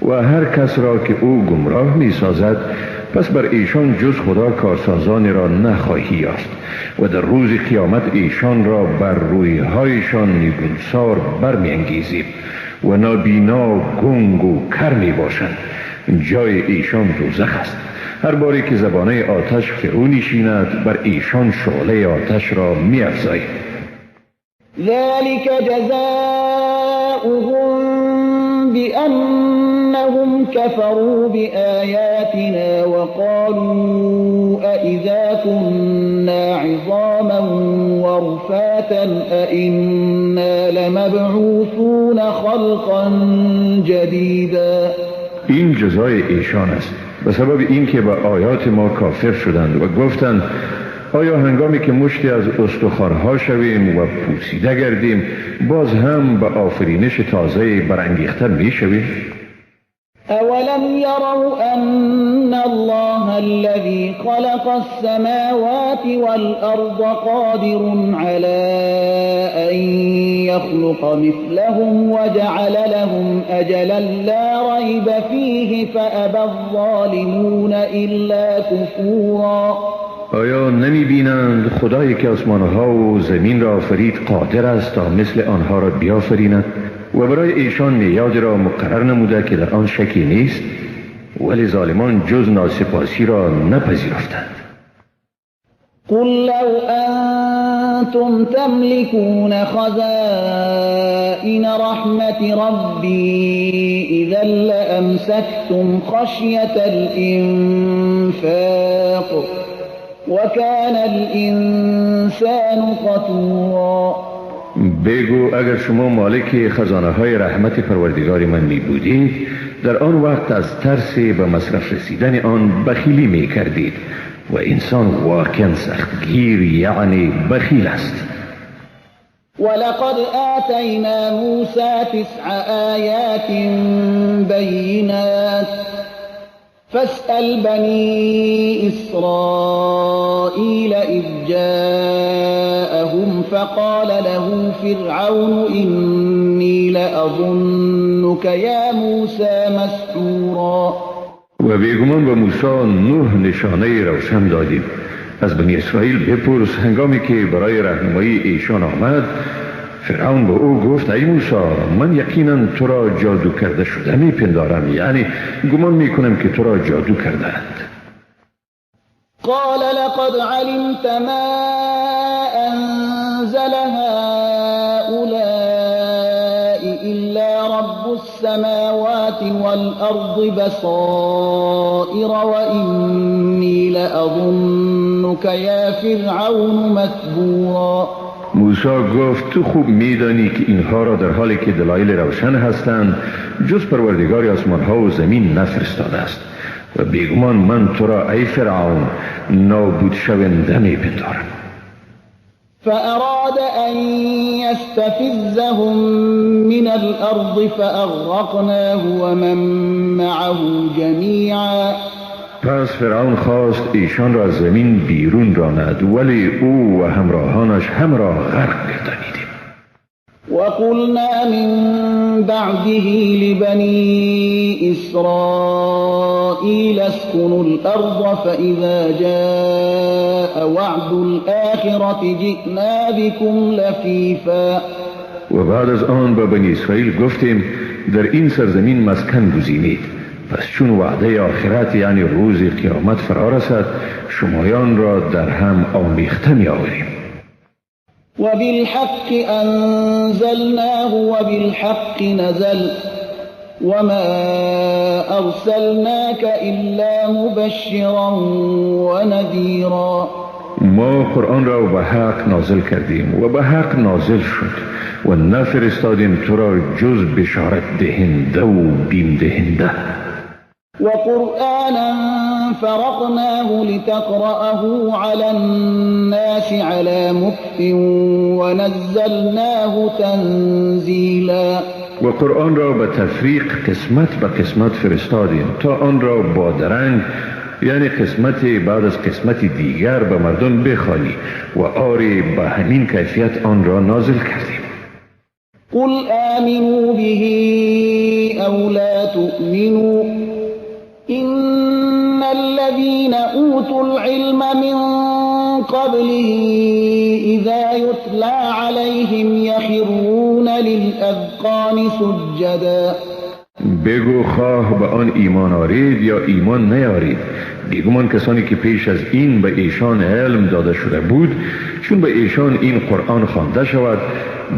و هر کس را که او گمراه می سازد پس بر ایشان جز خدا کارسازانی را نخواهی یافت و در روز قیامت ایشان را بر رویهایشان نگونسار برمی انگیزیم و نابینا گنگ و کر می باشند. جای ایشان دوزخ است. هر باری که زبانه آتش فرو نشیند بر ایشان شعله آتش را می افزاییم. ذلك جزاؤهم بأنهم كفروا بآياتنا وقالوا أئذا كنا عظاما ورفاتا أئنا لمبعوثون خلقا جديدا. این جزای ایشان است به سبب اینکه به آیات ما کافر شدند و گفتند آیا هنگامی که مشتی از استخوان‌ها شویم و پوسیده گردیم باز هم به آفرینش تازه برانگیخته می شویم؟ اولم يروا ان الله الذي خلق السماوات والارض قادر على ان يخلق مثلهم وجعل لهم اجلا لا ريب فيه فابى الظالمون الا كفورا. آیا نمی بینند خدایی که آسمانها و زمین را آفرید قادر است تا مثل آنها را بیافریند و برای ایشان میعادی را مقرر نموده که در آن شکی نیست، ولی ظالمان جز ناسپاسی را نپذیرفتند. قل لو أنتم تملكون خزائن رحمة ربي إذا لأمسكتم خشية الإنفاق وكان الإنسان قتورا. بگو اگر شما مالک خزانه های رحمت پروردگار من می بودید در آن وقت از ترس به مصرف رسیدن آن بخیلی می کردید و انسان واقعا سختگیر یعنی بخیل است. ولقد آتينا موسى 9 آيات بينات فاسأل بني إسرائيل إذ جاءهم لهم فقال له فرعون إني لأظنك يا موسى مسحورا. و بیگمان به موسی 9 نشانه روشن دادیم. از بنی اسرائیل بپرس. هنگامی که برای راهنمایی ایشان آمد، فرعون به او گفت ای موسی، من یقینا تو را جادو کرده شده میپندارم، یعنی گمان میکنم که تو را جادو کردند. قال لقد علمت ما أنزل هؤلاء إلا رب السماوات والأرض بصائر وإني لأظنك يا فرعون مثبورا. موسی گفت تو خوب میدانی که اینها را در حالی که دلایل روشن هستند جز پروردگار آسمان ها و زمین نفرستاده است و بیگمان من تو را ای فرعون نابود شونده میپندارم. فأراد أن يستفزهم من الأرض فأغرقناه ومن معه جميعا. پس فرعون خواست ایشان را از زمین بیرون راند، ولی او و همراهانش هم را غرق گردانیدیم. وقلنا من بعده لبني إسرائيل اسكنوا الأرض فإذا جاء وعد الآخرة جئنا بكم لفيفا. و بعد از آن به بنی اسرائیل گفتیم در این سرزمین مسکن گزینید، پس چون وعده آخرت یعنی روز قیامت فرا رسد شمایان را در هم آمیخته می آوریم. وبالحق أنزلناه وبالحق نزل وما أرسلناك إلا مبشرا ونذيرا. ما قرآن را به حق نازل کردیم و به حق نازل شد و نفرستادیم تو را جز بشارت دهنده و بیم دهنده. وقرآنا فرقناه لتقرأه على الناس على مكث ونزلناه تنزيلا. و قرآن را به تفریق قسمت به قسمت فرستادیم تا آن را با درنگ یعنی قسمت بعد از قسمت دیگر به مردم بخوانی و آری به همین کیفیت آن را نازل کردیم. قل آمنوا به او لا تؤمنوا إن الذين أوتوا العلم من قبله إذا يتلى عليهم يخرون للأذقان سجدا. بگو خواه به آن ایمان آرید یا ایمان نیارید، بیگمان کسانی که پیش از این به ایشان علم داده شده بود چون به ایشان این قرآن خوانده شود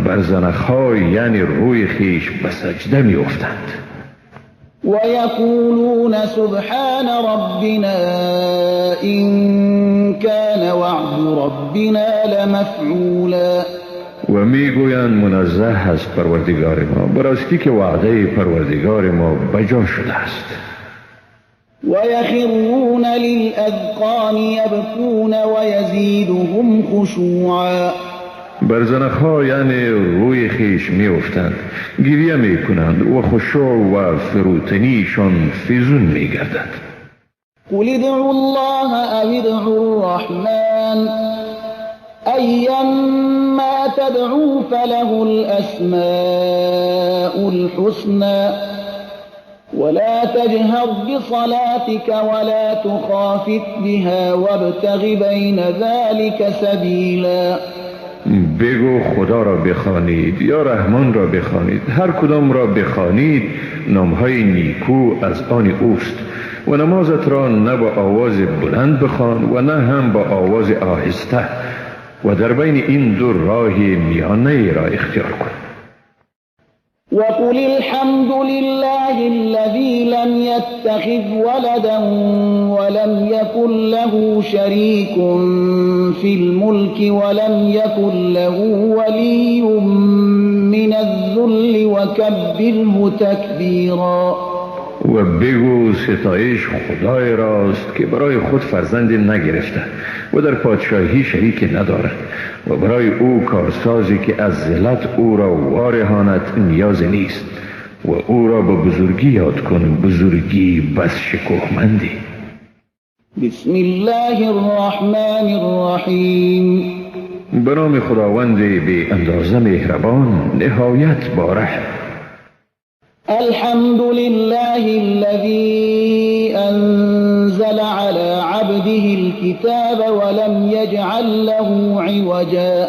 بر زنخهای یعنی روی خیش به سجده می افتند. ويقولون سبحان ربنا إن كان وعد ربنا لمفعولا. و میگویند منزه است پروردگار ما، براستی که وعده پروردگار ما بجا شده است. ويخرون للأذقان يبكون ويزيدهم خشوعا. بر زنخها یعنی روی خیش می افتند، گریه می کنند و خشوع و فروتنیشان فیزون می گردد. قل ادعوا الله او ادعوا الرحمن أيما تدعوا فله الأسماء الحسنى ولا تجهر بصلاتك ولا تخافت بها وابتغ بين ذلك سبيلا. بگو خدا را بخوانید یا رحمان را بخوانید، هر کدام را بخوانید نامهای نیکو از آن اوست و نمازت را نه با آواز بلند بخوان و نه هم با آواز آهسته و در بین این دو راه میانه را اختیار کن. وقل الحمد لله الذي لم يتخذ ولدا ولم يكن له شريك في الملك ولم يكن له ولي من الذل وكبره تكبيرا. و بگو ستایش خدای راست که برای خود فرزندی نگرفته و در پادشاهی شریک ندارد و برای او کارسازی که از ذلت او را وارهاند نیاز نیست و او را به بزرگی یاد کن، بزرگی بس شکوهمندی. بسم الله الرحمن الرحیم به نام خداوند بی اندازه مهربان نهایت باره. الحمد لله الذي أنزل على عبده الكتاب ولم يجعل له عوجا.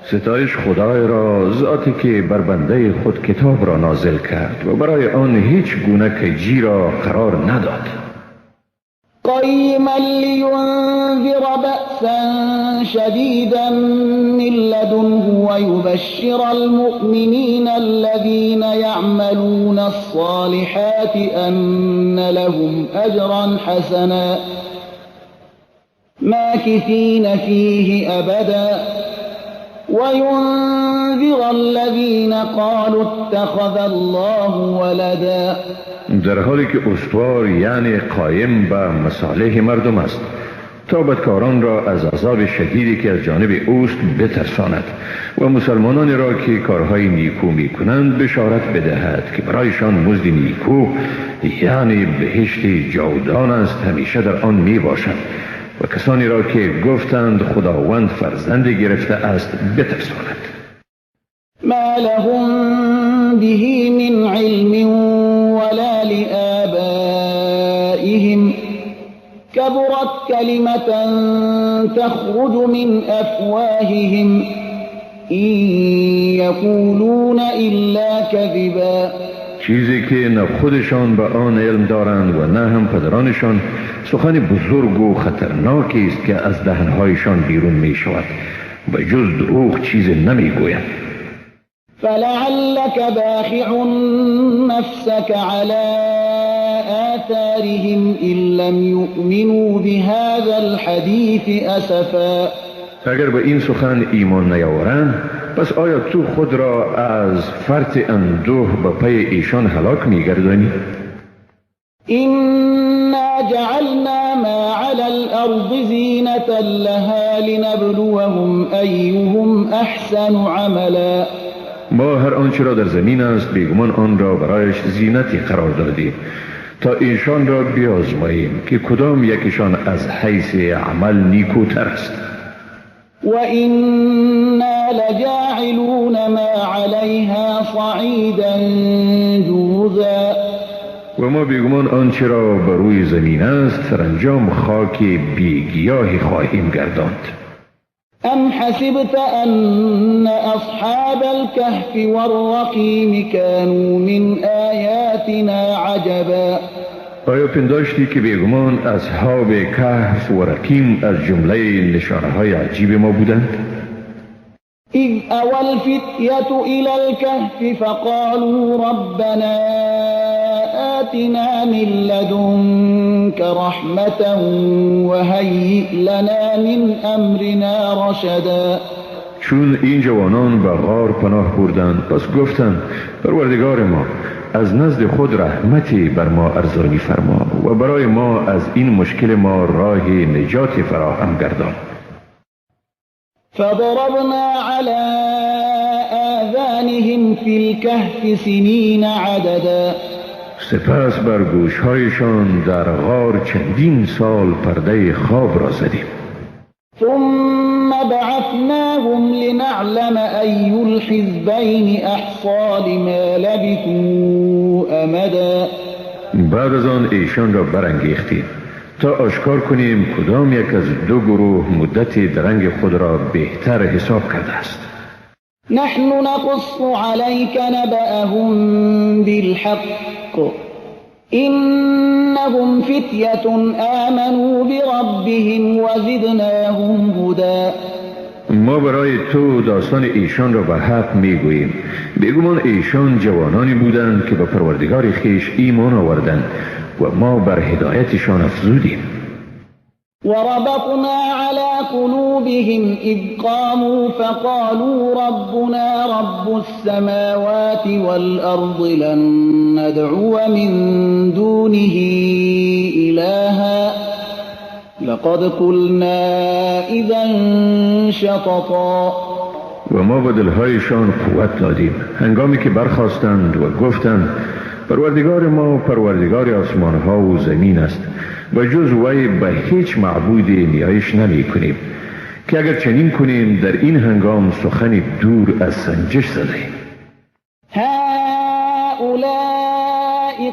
ستایش خدای را، ذاتی که بر بنده خود کتاب را نازل کرد و برای آن هیچ گونه کجی را قرار نداد. قيما لينذر بأسا شديدا من لدنه ويبشر المؤمنين الذين يعملون الصالحات أن لهم أجرا حسنا ماكثين فيه أبدا وينذر الذين قالوا اتخذ الله ولدا. در حالی که استوار یعنی قایم به مصالح مردم است تا بدکاران را از عذاب شدیدی که از جانب اوست بترساند و مسلمانانی را که کارهای نیکو می کنند بشارت بدهد که برایشان مزد نیکو یعنی بهشت جاودان است همیشه در آن می باشد و کسانی را که گفتند خداوند فرزند گرفته است بترساند. ما لهم به من علم ولا لآبائهم كبرت كلمة تخرج من أفواههم إن يقولون إلا كذبا. چیزی که نه خودشان به آن علم دارند و نه هم پدرانشان، سخن بزرگ و خطرناکی است که از دهنهایشان بیرون می شود و جز دروغ چیزی نمی گویند. فلعلك باخع نفسك على آثارهم إن لم يؤمنوا بهذا الحديث أسفا. اگر به این سخن ایمان نیاورند پس آیا تو خود را از فرط اندوه به پی ایشان هلاک می‌گردانی؟ إنا جعلنا ما على الأرض زينة لها لنبلوهم أيهم أحسن عملا. ما هر آنچه را در زمین است بیگمان آن را برایش زینتی قرار دادیم تا ایشان را بیازماییم که کدام یکشان از حیث عمل نیکوتر است. وَإِنَّا لَجَاعِلُونَ مَا عَلَيْهَا صَعِيدًا جُرُزًا. و ما بیگمان آنچه را بر روی زمین است سرانجام خاک بیگیاهی خواهیم گرداند. أم حسبت أن أصحاب الكهف والرقيم كانوا من آياتنا عجبا. آیا پنداشتی که بیگمان اصحاب کهف و رقیم از جمله نشانه‌های عجیب ما بودند؟ إذ أوى الفتية إلى الكهف فقالوا ربنا آتنا من لدنك رحمة وهيئ لنا من أمرنا رشدا. چون این جوانان به غار پناه بردند پس گفتند پروردگار ما از نزد خود رحمتی بر ما ارزانی فرما و برای ما از این مشکل ما راه نجات فراهم گردان. فضربنا على آذانهم في الكهف سنين عددا. سپس بر گوشهایشان در غار چندین سال پرده خواب را زدیم. ثم بعثناهم لنعلم أي الحزبين أحصى لما لبثوا أمدا. بعد از آن ایشان را برانگیختیم تا آشکار کنیم کدام یک از دو گروه مدت درنگ خود را بهتر حساب کرده است. نحن نقص عليك نبأهم بالحق إنهم فتية آمنوا بربهم وزدناهم هدى. ما برای تو داستان ایشان را به حق میگوییم. بیگمان ایشان جوانانی بودند که به پروردگار خیش ایمان آوردند و ما بر هدایتشان افزودیم. وربطنا على قلوبهم إذ قاموا فقالوا ربنا رب السماوات والأرض لن ندعو من دونه إلها لقد قلنا إذا شططا. و ما به دلهایشان قوت دادیم هنگامی که برخاستند و گفتند پروردگار ما پروردگار آسمانها و زمین است و جز وی به هیچ معبودی نیایش نمی کنیم. که اگر چنین کنیم در این هنگام سخنی دور از سنجش زدیم. هؤلاء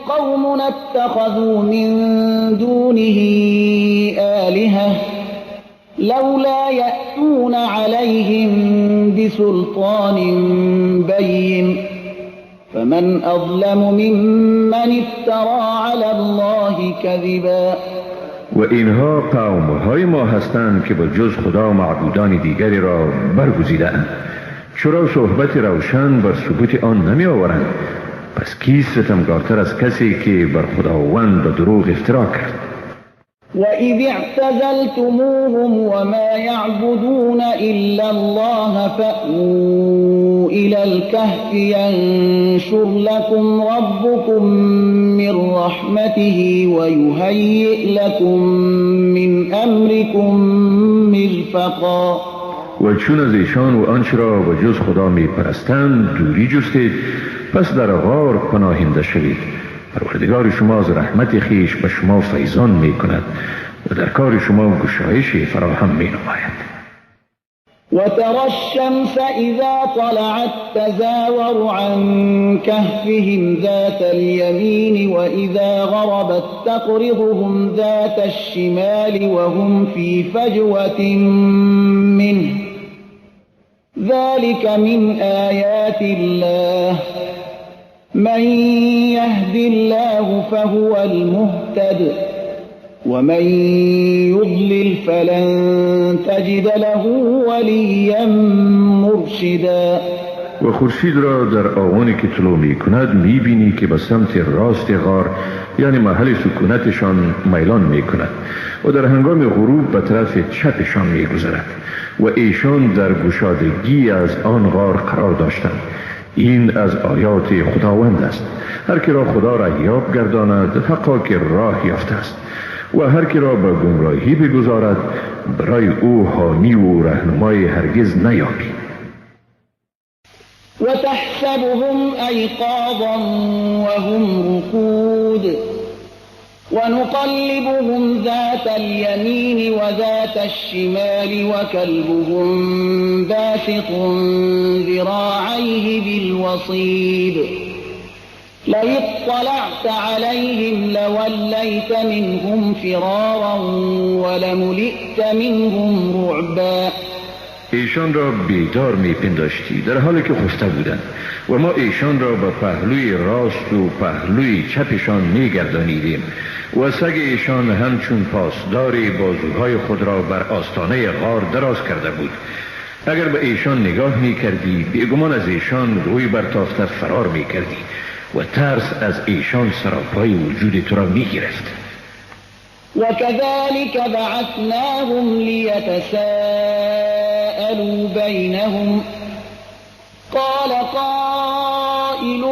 قوم اتخذوا من دونه آلهة لولا يأتون عليهم بسلطان بين فمن أظلم ممن افترى على الله كذبا. و اینها قوم‌های ما هستند که با جز خدا معبودان دیگری را برگزیدند. چرا صحبت روشن بر ثبوت آن نمی آورند؟ پس کیست ستمگارتر از کسی که بر خداوند به دروغ افترا کرد؟ وَإِذِ اعْتَزَلْتُمُوهُمْ وَمَا يَعْبُدُونَ إِلَّا اللَّهَ فَأْوُوا إِلَى الْكَهْفِ يَنشُرْ لَكُمْ رَبُّكُمْ مِنْ رَحْمَتِهِ وَيُهَيِّئْ لَكُمْ مِنْ أَمْرِكُمْ مِرْفَقًا. و چون از ایشان و آنچه را به جز خدا می پرستند دوری جستید، پس در غار پناهنده شوید. پروردگار شما از رحمت خیش به شما فیضان می کند و در کار شما گشایش فراهم می نماید. وترى الشمس إذا طلعت تزاور عن كهفهم ذات اليمين وإذا غربت تقرضهم ذات الشمال وهم في فجوة منه ذلك من آيات الله من يهد الله فهو المهتد ومن يضلل فلن تجد له وليا مرشدا. و خورشید را در آوانی که طلوع می کند می بینی که به سمت راست غار یعنی محل سکونتشان میلان می کند و در هنگام غروب به طرف چپشان می گذرد و ایشان در گشادگی از آن غار قرار داشتند. این از آیات خداوند است. هر که را خدا را یاب گرداند حقا که راه یافته است و هر که را به گمراهی بگذارد برای او حامی و رهنمای هرگز نیابی. وتحسبهم أيقاظا وهم رقود ونقلبهم ذات اليمين وذات الشمال وكلبهم باسط ذراعيه بالوصيد لو اطلعت عليهم لوليت منهم فرارا ولملئت منهم رعبا. ایشان را بیدار می پنداشتی در حالی که خفته بودند و ما ایشان را به پهلوی راست و پهلوی چپشان می گردانیدیم و سگ ایشان همچون پاسدار بازوهای خود را بر آستانه غار دراز کرده بود. اگر به ایشان نگاه می کردی بیگمان از ایشان روی برتافته فرار می کردی و ترس از ایشان سراپای وجود تو را می گرفت. وكذلك بعثناهم ليتساءلوا بينهم قال قائل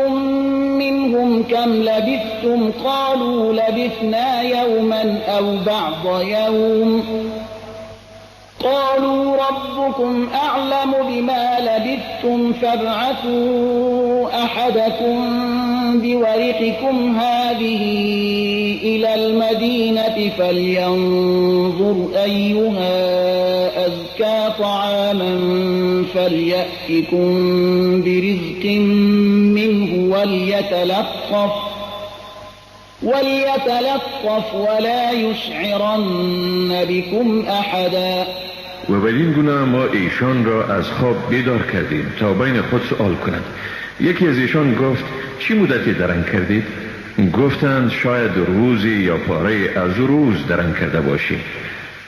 منهم كم لبثتم قالوا لبثنا يوما أو بعض يوم قالوا ربكم أعلم بما لبثتم فابعثوا أحدكم بورقكم هذه إلى المدينة فلينظر أيها أزكى طعاما فليأتكم برزق منه وليتلطف ولا يشعرن بكم أحدا. و بدین گونه ما ایشان را از خواب بیدار کردیم تا بین خود سؤال کنند. یکی از ایشان گفت چی مدتی درنگ کردید؟ گفتند شاید روزی یا پاره از روز درنگ کرده باشیم.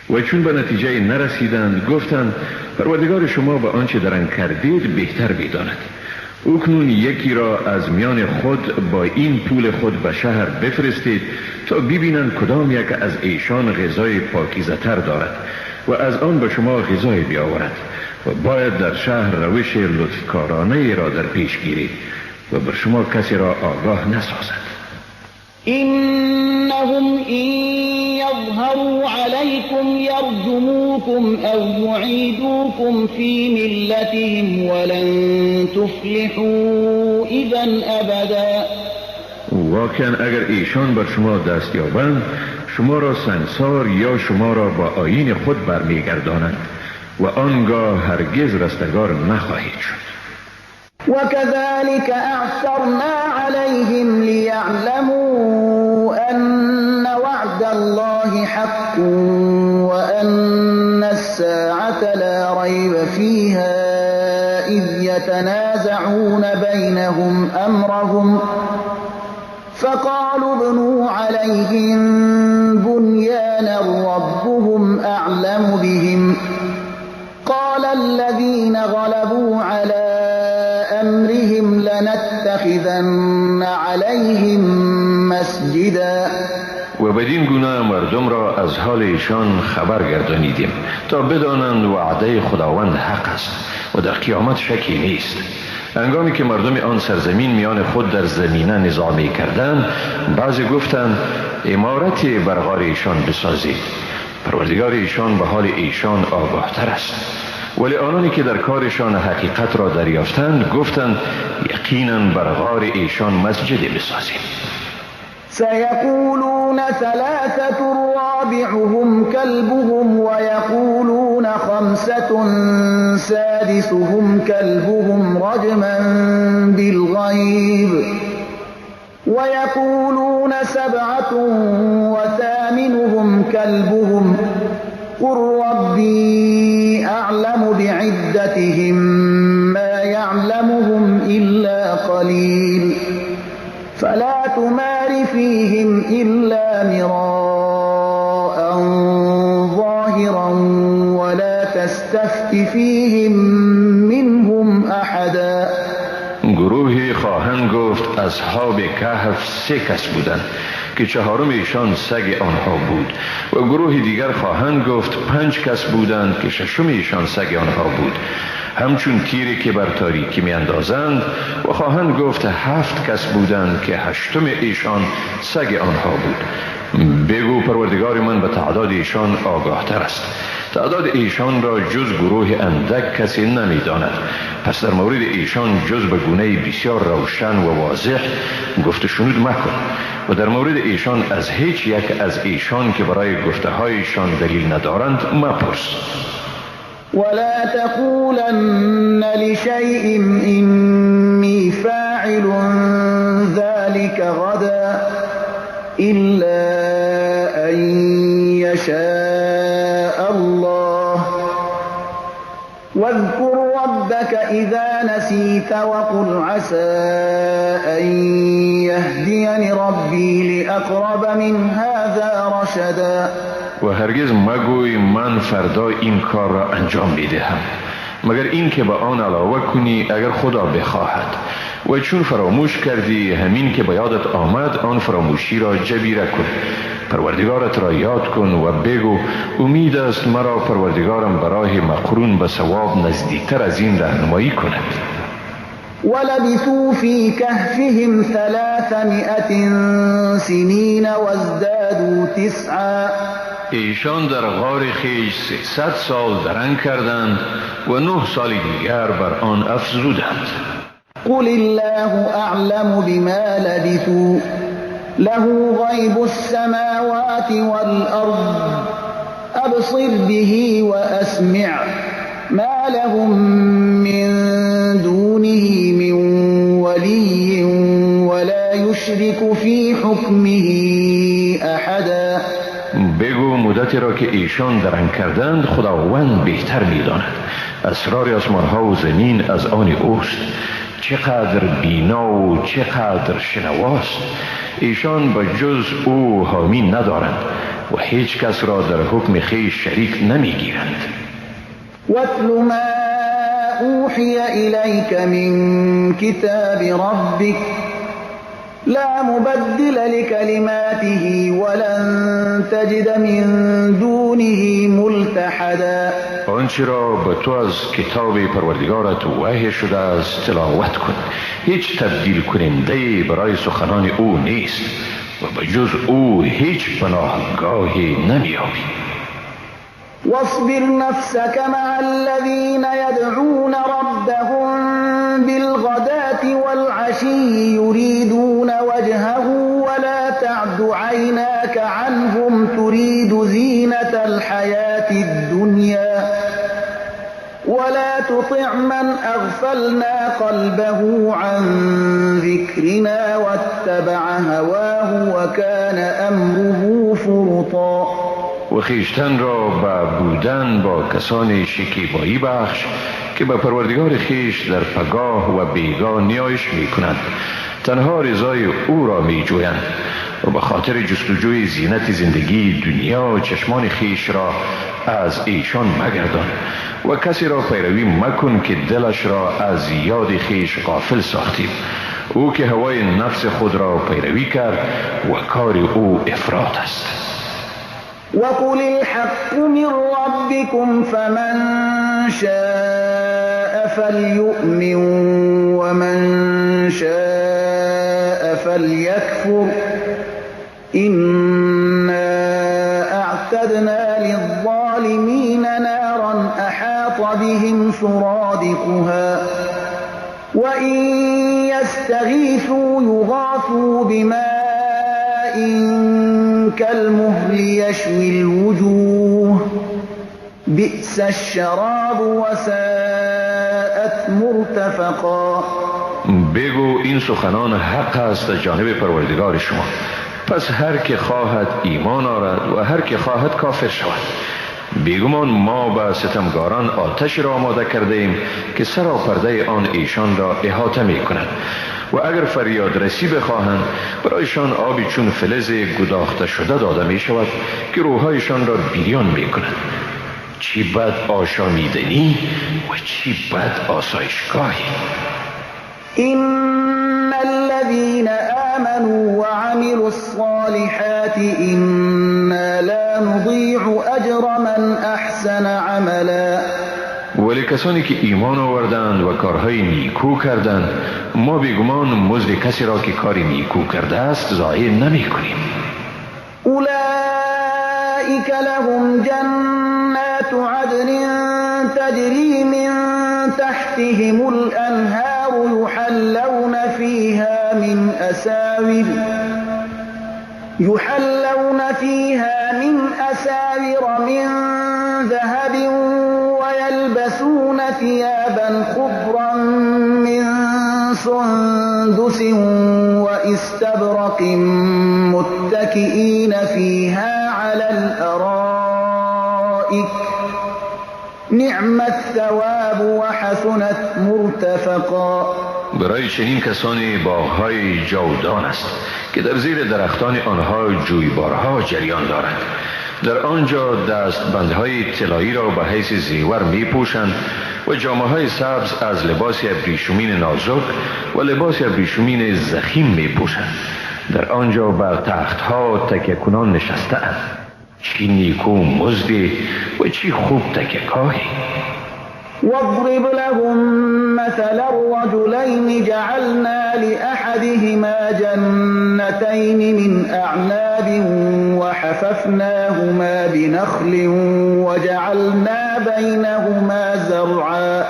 و چون به نتیجه نرسیدند گفتند پروردگار شما به آنچه درنگ کردید بهتر بداند. اکنون یکی را از میان خود با این پول خود به شهر بفرستید تا ببینند کدام یک از ایشان غذای پاکیزه تر دارد و از آن به شما غذای بیاورد و باید در شهر روش لطفکارانه را در پیش گیرید و بر شما کسی را آگاه نسازد. إنهم إن يظهروا عليكم يرجموكم أو يعيدوكم في ملتهم ولن تفلحوا إذا أبدا. واقعا اگر ایشان بر شما دست یابند شما را سنگسار یا شما را با آیین خود برمیگردانند و آنگاه هرگز رستگار نخواهید شد. وكذلك أعثرنا عليهم ليعلموا أن وعد الله حق وأن الساعة لا ريب فيها إذ يتنازعون بينهم أمرهم فقالوا ابنوا عليهم بنيانا ربهم أعلم بهم قال الذين غلبوا على أمرهم لنتخذن عليهم مسجدا. و بدین گونه مردم را از حال ایشان خبر گردانیدیم تا بدانند وعده خداوند حق است و در قیامت شکی نیست. هنگامی که مردم آن سرزمین میان خود در زمینه نزاع می کردند، بعضی گفتند عمارتی بر غار ایشان بسازید. پروردگار ایشان به حال ایشان آگاه تر است. ولی آنانی که در کارشان حقیقت را دریافتند گفتند یقینا بر غار ایشان مسجد بسازیم. سيقولون ثلاثة رابعهم كلبهم ويقولون خمسة سادسهم كلبهم رجما بالغيب ويقولون سبعة وثامنهم كلبهم قل ربي أعلم بعدتهم ما يعلمهم إلا قليل فلا تمار فيهم إلا مراء ظاهرا ولا تستفت فيهم منهم أحدا. گروهی خواهند گفت اصحاب کهف 3 کس بودند که 4م ایشان سگ آنها بود و گروه دیگر خواهند گفت 5 کس بودند که 6م ایشان سگ آنها بود، همچون تیری که بر تاریکی می اندازند، و خواهند گفت 7 کس بودند که 8م ایشان سگ آنها بود. بگو پروردگار من به تعداد ایشان آگاه تر است. تعداد ایشان را جز گروه اندک کسی نمی داند. پس در مورد ایشان جز به گونه بسیار روشن و واضح گفت شنود مکن و در مورد ایشان از هیچ یک از ایشان که برای گفته هایشان دلیل ندارند مپرس. ولا تقولن لشيء إني فاعل ذلك غدا إلا أن يشاء الله واذكر ربك إذا نسيت وقل عسى أن يهديني ربي لأقرب من هذا رشدا. و هرگز مگوی من فردا این کار را انجام میدهم مگر این که به آن علاوه کنی اگر خدا بخواهد، و چون فراموش کردی همین که به یادت آمد آن فراموشی را جبیره کن. پروردگارت را یاد کن و بگو امید است مرا پروردگارم برای مقرون به ثواب نزدیکتر از این راهنمایی کند. ولبثوا في كهفهم 300 سنين وازدادوا 9. ایشان در غار خیش 300 سال درنگ کردند و 9 سال دیگر بر آن افزودند. قل الله أعلم بما لبثوا له غيب السماوات والأرض أبصر به وأسمع ما لهم من دونه من ولي ولا يشرك في حكمه أحدا. بگو مدتی را که ایشان درنگ کردند خداوند بهتر می‌داند. اسرار آسمان‌ها و زمین از آن اوست. چقدر بینا و چقدر شنواست. ایشان به جز او حامی ندارند و هیچ کس را در حکم خویش شریک نمیگیرند. واتل ما اوحی الیک من کتاب ربک لا مبدل لكلماته ولن تجد من دونه ملتحدا. آنچه را به تو از کتاب پروردگارت وحی شده است تلاوت کن. هیچ تبدیل کننده برای سخنان او نیست و به جز او هیچ پناهگاهی نمی‌یابی. واصبر نفسك مع الذين يدعون ربهم بالغداة والعشي يريدون وجهه ولا تعد عيناك عنهم تريد زينة الحياة الدنيا ولا تطع من أغفلنا قلبه عن ذكرنا واتبع هواه وكان أمره فرطا. و خویشتن را به بودن با کسان شکیبایی بخش که به پروردگار خویش در پگاه و بیگاه نیایش می کنند، تنها رضای او را می جویند و به خاطر جستجوی زینت زندگی دنیا چشمان خویش را از ایشان مگردان و کسی را پیروی مکن که دلش را از یاد خویش غافل ساختیم. او که هوای نفس خود را پیروی کرد و کار او افراط است. وقل الحق من ربكم فمن شاء فليؤمن ومن شاء فليكفر إنا أعتدنا للظالمين نارا أحاط بهم سرادقها وإن يستغيثوا يغاثوا بماء كالمهل يشوي الوجوه بئس الشراب وساءت مرتفقا. بگو این سخنان حق است از جانب پروردگار شما، پس هر که خواهد ایمان آرد و هر که خواهد کافر شود. بیگمان ما به ستمگاران آتش را آماده کرده ایم که سراپرده آن ایشان را احاطه می کند و اگر فریاد رسی بخواهند برایشان آبی چون فلز گداخته شده داده می شود که روحایشان را بیریان می کند. چی بد آشامیدنی و چی بد آسایشگاهی. إن الذين آمنوا وعملوا الصالحات إنا لا نضيع أجر من أحسن عملا. ولی کسانی که ایمان آوردند و کارهای نیکو کردند ما بیگمان مزد کسی را که کاری نیکو کرده است ضایع نمی کنیم. أولئك لهم جنات عدن تجري من تحتهم الأنهار يحلون فيها من أساور من ذهب ويلبسون ثيابا خضرا من سندس وإستبرق متكئين فيها على الأرائك نعم الثواب وحسنت مرتفقا. برای چنین کسانی باغ‌های جاودان است که در زیر درختان آنها جویبارها جریان دارند. در آنجا دستبندهای طلایی را به حیث زیور می پوشند و جامه‌های سبز از لباس ابریشمین نازک و لباس ابریشمین ضخیم می پوشند. در آنجا بر تختها تکیه کنان نشسته‌اند. چی نیکو مزدی و چی خوب تکیه‌گاهی. واضرب لهم مثل الرجلين جعلنا لأحدهما جنتين من أعناب وحففناهما بنخل وجعلنا بينهما زرعا.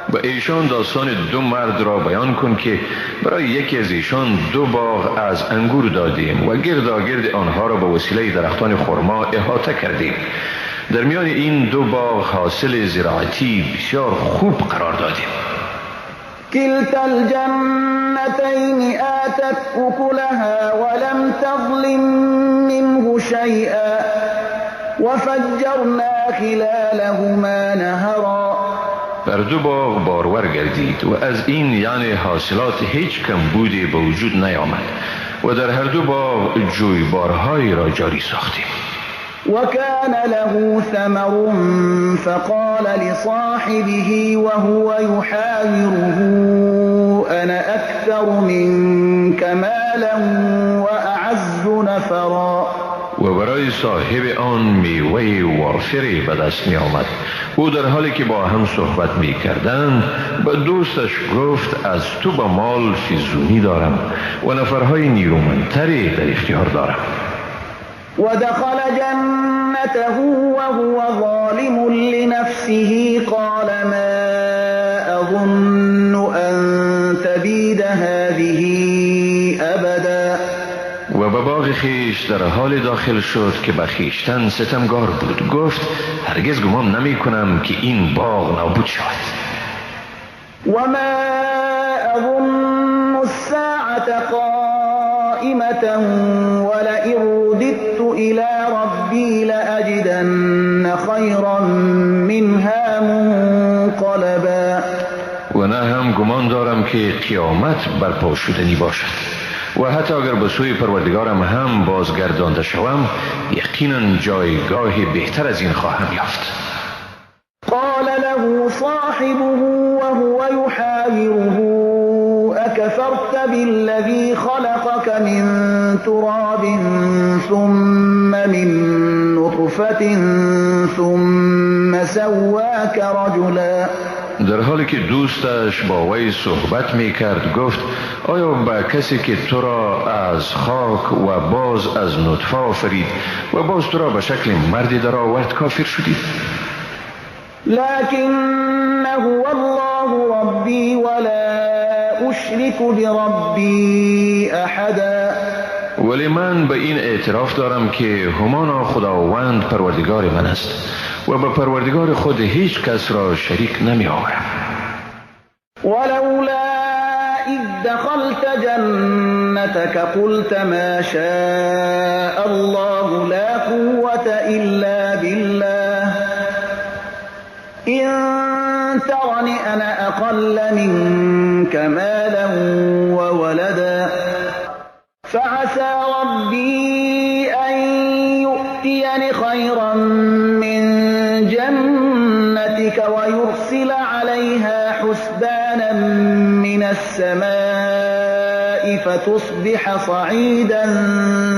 با ایشان داستان دو مرد را بیان کن که برای یکی از ایشان دو باغ از انگور دادیم و گرداگرد آنها را به وسیله درختان خرما احاطه کردیم. در میان این دو باغ حاصل زراعتی بسیار خوب قرار دادیم. كلتا الجنتين آتت أكلها ولم تظلم منه شيئا وفجرنا خلالهما نهرا. بر دو باغ بارور گردید و از این یعنی حاصلات هیچ کمبودی به وجود نیامد و در هر دو باغ جویبارهایی را جاری ساختیم. وكان له ثمر فقال لصاحبه وهو يحاوره أنا أكثر منك مالا وأعز نفرا. و برای صاحب آن میوه وافری به دست می آمد. او در حالی که با هم صحبت می کردند به دوستش گفت از تو به مال فزونی دارم و نفرهای نیرومندتری در اختیار دارم. ودخل جنته وهو ظالم لنفسه قال ما أظن أن تبيد هذه أبدا. و به باغ خیش در حال داخل شد که به خویشتن ستمگار بود. گفت هرگز گمان نمی کنم که این باغ نابود شود. وما أظن الساعة قائمة ولئن رددت إلى ربي لأجدن خيرا منها منقلبا. و نه هم گمان دارم که قیامت برپا شدنی باشد و حتی اگر به سوی پروردگارم هم بازگردانده شوم یقینا جایگاه بهتر از این خواهم یافت. قال له صاحبه وهو يحاوره أكفرت بالذي خلقك من تراب ثم من نطفة ثم سواك رجلا. در حالی که دوستش با وی صحبت می کرد گفت آیا با کسی که تو را از خاک و باز از نطفه آفرید و باز تو را به شکل مردی در آورد کافر شدید؟ لكن هو الله ربي ولا أشرك بربي أحدا. ولی من به این اعتراف دارم که همانا خداوند پروردگار من است و به پروردگار خود هیچ کس را شریک نمی آورم. ولولا إذ دخلت جنتك قلت ما شاء الله لا قوة إلا بالله إن ترني أنا أقل منك مالا وولدا فعسى ربي أن يؤتيني خيرا من جنتك ويرسل عليها حسبانا من السماء فتصبح صعيدا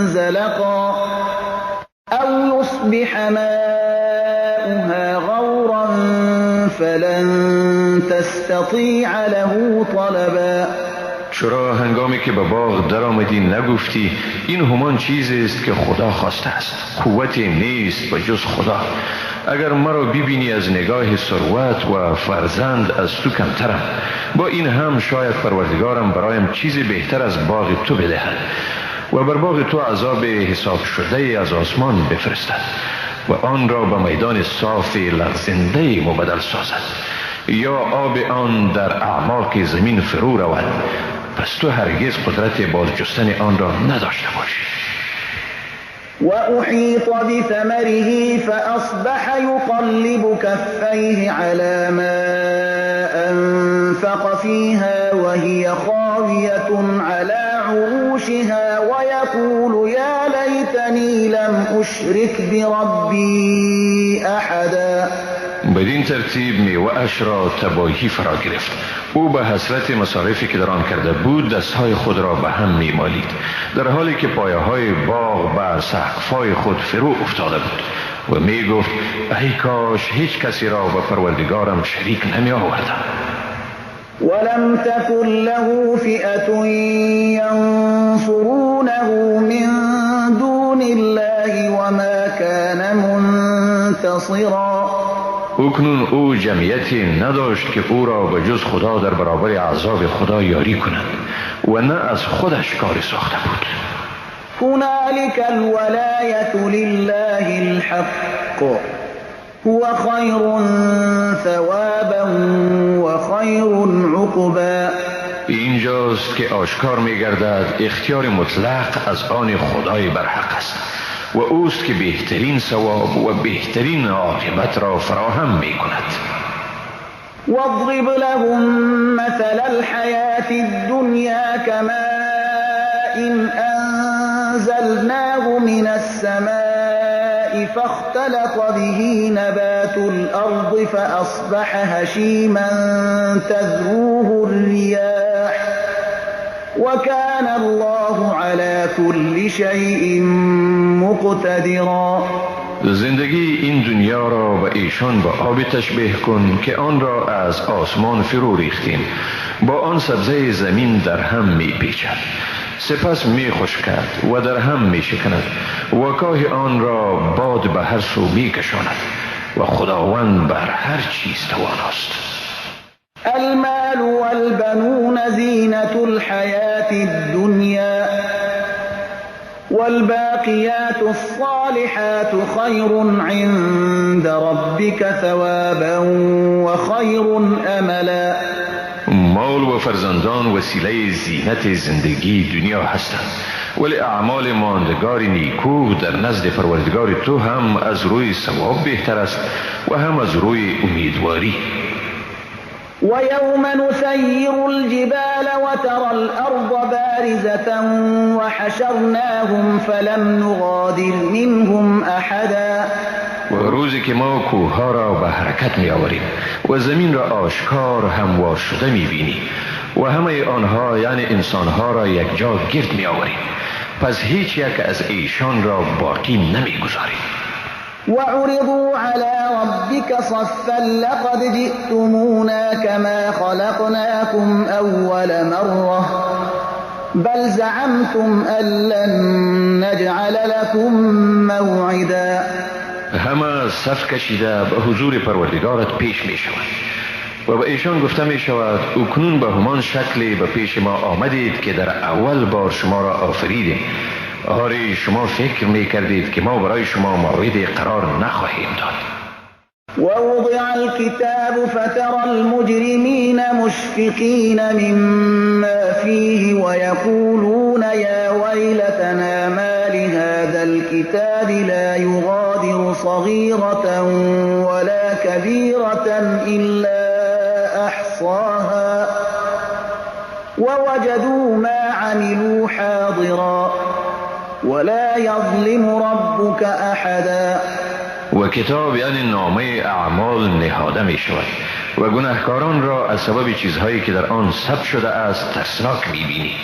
زلقا أو يصبح ماؤها غورا فلن تستطيع له طلبا. چرا هنگامی که به باغ در آمدی نگفتی این همان چیزی است که خدا خواسته است؟ قوتی نیست به جز خدا. اگر مرا ببینی از نگاه ثروت و فرزند از تو کمترم. با این هم شاید پروردگارم برایم چیزی بهتر از باغ تو بدهد و بر باغ تو عذاب حساب شده از آسمان بفرستد و آن را به میدان صاف لغزنده مبدل سازد یا آب آن در اعماق زمین فرو رود. پس تو هرگز قدرت بازجستن آن را نداشته باشی. وأحيط بثمره فأصبح يقلب كفيه على ما أنفق فيها وهي خاوية على عروشها ويقول يا ليتني لم أشرك بربي أحدا. بدین ترتیب میوه‌اش را تباهی فرا گرفت. او به حسرت مصارفی که در آن کرده بود دستهای خود را به هم میمالید در حالی که پایه های باغ بر سقف‌های خود فرو افتاده بود و می گفت ای کاش هیچ کسی را به پروردگارم شریک نمی آوردم. ولم تكن له فئة ينصرونه من دون الله وما كان منتصرا. اکنون او جمعیتی نداشت که او را به جز خدا در برابر عذاب خدا یاری کند و نه از خودش کاری ساخته بود. هنالك الولاية لله الحق هو خير ثوابا وخير عقبا. اینجاست که آشکار می گردد اختیار مطلق از آن خدای برحق است و اوست که بهترین ثواب و بهترین عاقبت را فراهم می کند. واضرب لهم مثل الحياة الدنيا كماء أنزلناه من السماء فاختلط به نبات الأرض فأصبح هشيما تذروه الرياح وكان الله على كل شيء مقتدرا. زندگی این دنیا را به ایشان با آب تشبیه کن که آن را از آسمان فرو ریختیم با آن سبزه زمین در هم می پیچد سپس می خشکد و در هم می شکند و کاه آن را باد به هر سو می کشاند و خداوند بر هر چیز تواناست. المال والبنون زینة الحياة الدنيا والباقيات الصالحات خير عند ربك ثوابا وخير املا. مال و فرزندان وسیله زینت زندگی دنیا هستند، ولی اعمال ماندگار نیکو در نزد پروردگار تو هم از روی ثواب بهتر است و هم از روی امیدواری. ويوم نسير الجبال وترى الأرض بارزة وحشرناهم فلم نغادر منهم أحدا. و روزی که ما کوهها را به حرکت می آوریم و زمین را آشکار هموار شده می بینی و همه آنها یعنی انسانها را یک جا گرد می آوریم، پس هیچ یک از ایشان را باقی نمی گذاریم. وعرضوا على ربك صفا لقد جئتمونا كما خلقناكم أول مرة بل زعمتم أن لن نجعل لكم موعدا. همه صف کشیده به حضور پروردگارت پیش می شود و به ایشان گفته می شود اکنون به همان شکلی به پیش ما آمدید که در اول بار شما را آفریدیم. آری شما فکر می کردید که ما برای شما موعد قرار نخواهیم داد. ووضع الكتاب فترى المجرمين مشفقين مما فيه ويقولون يا ويلتنا ما لهذا الكتاب لا يغادر صغيرة ولا كبيرة إلا أحصاها ووجدوا ما عملوا حاضرا ولا يظلم ربك أحدا. و کتاب یعنی نامه اعمال نهاده می شود و گناهکاران را از سبب چیزهایی که در آن ثبت شده است ترسناک می بینی.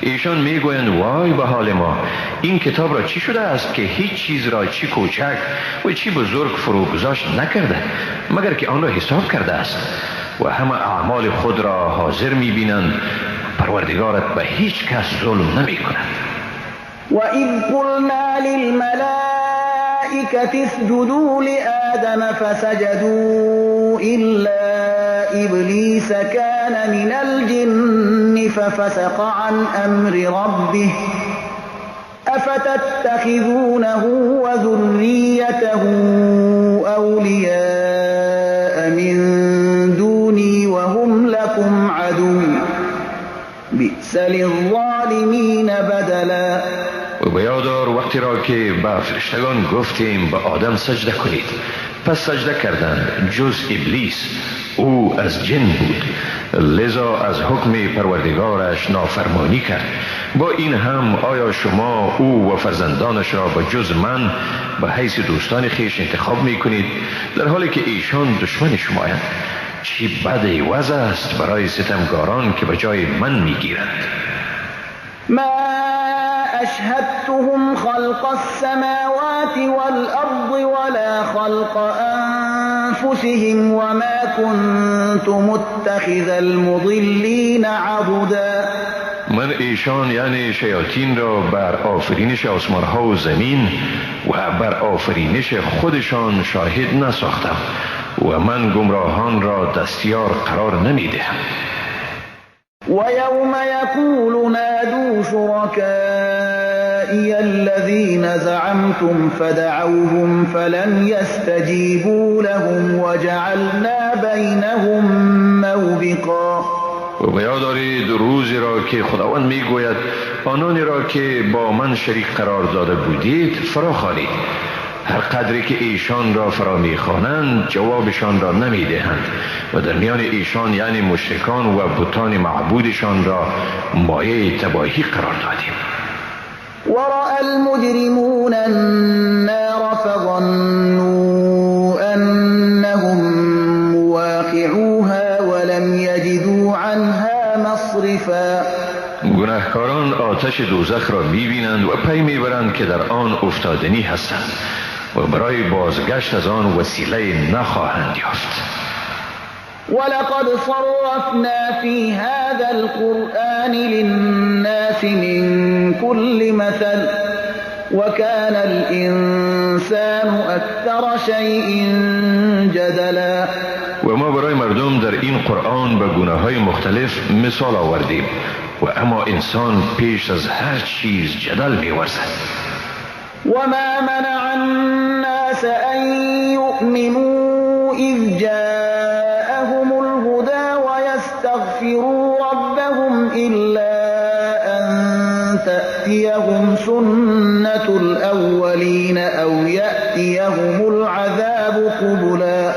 ایشان می گویند وای به حال ما، این کتاب را چی شده است که هیچ چیز را چی کوچک و چی بزرگ فروگذاشت نکرده مگر که آن را حساب کرده است و همه اعمال خود را حاضر می بینند. پروردگارت به هیچ کس ظلم نمی کند. وَإِذْ قُلْنَا لِلْمَلَائِكَةِ اسْجُدُوا لِآدَمَ فَسَجَدُوا إِلَّا إِبْلِيسَ كَانَ مِنَ الْجِنِّ فَفَسَقَ عَنْ أَمْرِ رَبِّهِ أَفَتَتَّخِذُونَهُ وَذُرِّيَّتَهُ أَوْلِيَاءَ مِنْ دُونِي وَهُمْ لَكُمْ عَدُوٌّ بِئْسَ لِلظَّالِمِينَ بَدَلًا. و بیادار وقتی را که به فرشتگان گفتیم به آدم سجده کنید، پس سجده کردند جز ابلیس، او از جن بود، لذا از حکم پروردگارش نافرمانی کرد. با این هم آیا شما او و فرزندانش را به جز من به حیث دوستان خیش انتخاب می کنید در حالی که ایشان دشمن شمایند؟ چی بد عوض است برای ستمگاران که به جای من می گیرند. ما أشهدتهم خلق السماوات والأرض ولا خلق أنفسهم وما كنت متخذ المضلين عضدا. من ایشان یعنی شیاطین را بر آفرینش آسمانها و زمین و بر آفرینش خودشان شاهد نساختم و من گمراهان را دستیار قرار نمی دهم. وَيَوْمَ يَقُولُ نَادُوا شُرَكَائِيَ الَّذِينَ زَعَمْتُمْ فَدَعَوْهُمْ فَلَمْ يَسْتَجِيبُوا لَهُمْ وَجَعَلْنَا بَيْنَهُمْ مَوْبِقًا. و بیادارید روزی را که خداوند می گوید آنانی را که با من شریک قرار داده بودید فرا خوانید. هر قدری که ایشان را فرا می‌خوانند جوابشان را نمی‌دهند و در میان ایشان یعنی مشرکان و بتان معبودشان را مایه تباهی قرار دادیم. ورأى المجرمون النار فظنوا أنهم مواقعوها ولم يجدوا عنها مصرفا. گناهکاران آتش دوزخ را می‌بینند و پی می‌برند که در آن افتادنی هستند و برای بازگشت از آن وسیله نخواهند یافت. ولقد صرفنا في هذا القرآن للناس من كل مثل وكان الإنسان أكثر شيء جدلا. و ما برای مردم در این قرآن به گناه‌های مختلف مثال آوردیم و اما انسان پیش از هر چیز جدل می‌ورزد. وما منع الناس أن يؤمنوا إذ جاءهم الهدى ويستغفروا ربهم إلا أن تأتيهم سنة الأولين أو يأتيهم العذاب قبلا.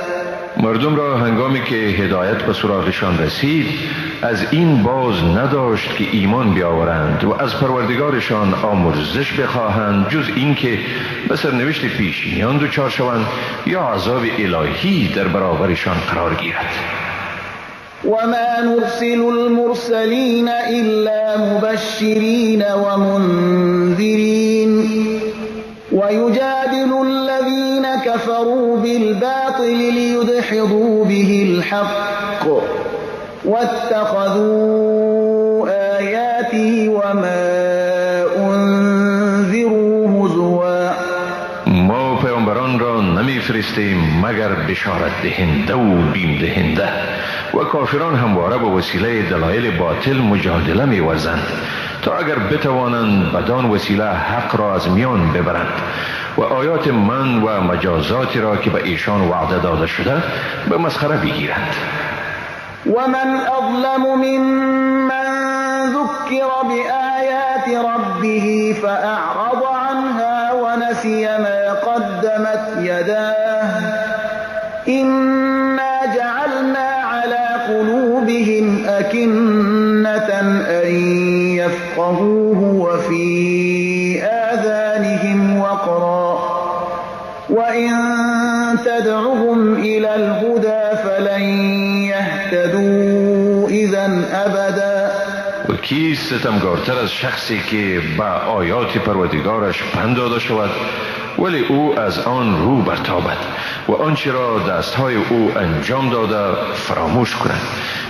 مردم را هنگامی که هدایت به سراغشان رسید از این باز نداشت که ایمان بیاورند و از پروردگارشان آمرزش بخواهند جز این که به سرنوشت پیشینیان دچار شوند یا عذاب الهی در برابرشان قرار گیرد. وما نرسل المرسلين إلا مبشرين ومنذرين ويجادل الذين كفروا بالباطل ليدحضوا به الحق واتخذوا آياتي وما أنذروا هزوا. ما پیامبران را نمیفرستیم مگر بشارت دهنده و بیم دهنده و کافران همواره به وسیله دلایل باطل مجادله می‌ورزند تا اگر بتوانند بدان وسیله حق را از میان ببرند و آیات من و مجازاتی را که به ایشان وعده داده شده به مسخره بگیرند. ومن أظلم ممن ذكر بآيات ربه فأعرض عنها ونسي ما قدمت يداه إنا جعلنا على قلوبهم أكنة أن يفقهوه وفي آذانهم وقرا وإن تدعهم إلى الهدى فلن يهتدوا إذا أبدا. و کیست ستمگارتر از شخصی که با آیات پروردگارش پند داده شود ولی او از آن رو برتابد و آنچه را دستهای او انجام داده فراموش کند.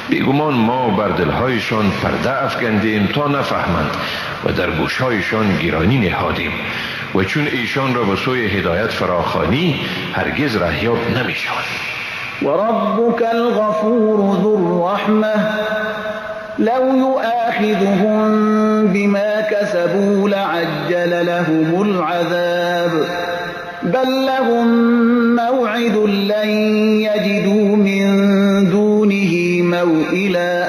بیگمان ما بر دلهایشان پرده افکندیم تا نفهمند و در گوشهایشان گرانی نهادیم و چون ایشان را به سوی هدایت فراخوانی هرگز رهیاب نمی شوند. وربك الغفور ذو الرحمة لو يؤاخذهم بما كسبوا لعجل لهم العذاب بل لهم موعد لن يجدوا من دونه موئلا.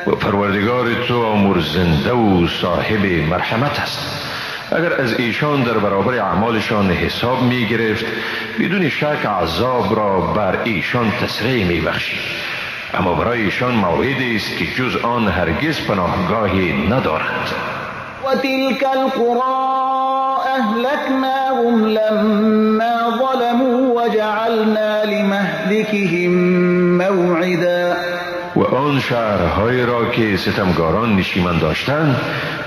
و پروردگار تو آمرزنده و صاحب مرحمت است. اگر از ایشان در برابر اعمالشان حساب می گرفت بدون شک عذاب را بر ایشان تسریع می بخشید اما برای ایشان موعدی است که جز آن هرگز پناهگاهی ندارند. و تلك القرى اهلکناهم لما ظلموا وجعلنا لمهلكهم موعدا. و آن شهرهایی را که ستمگاران نشیمن داشتند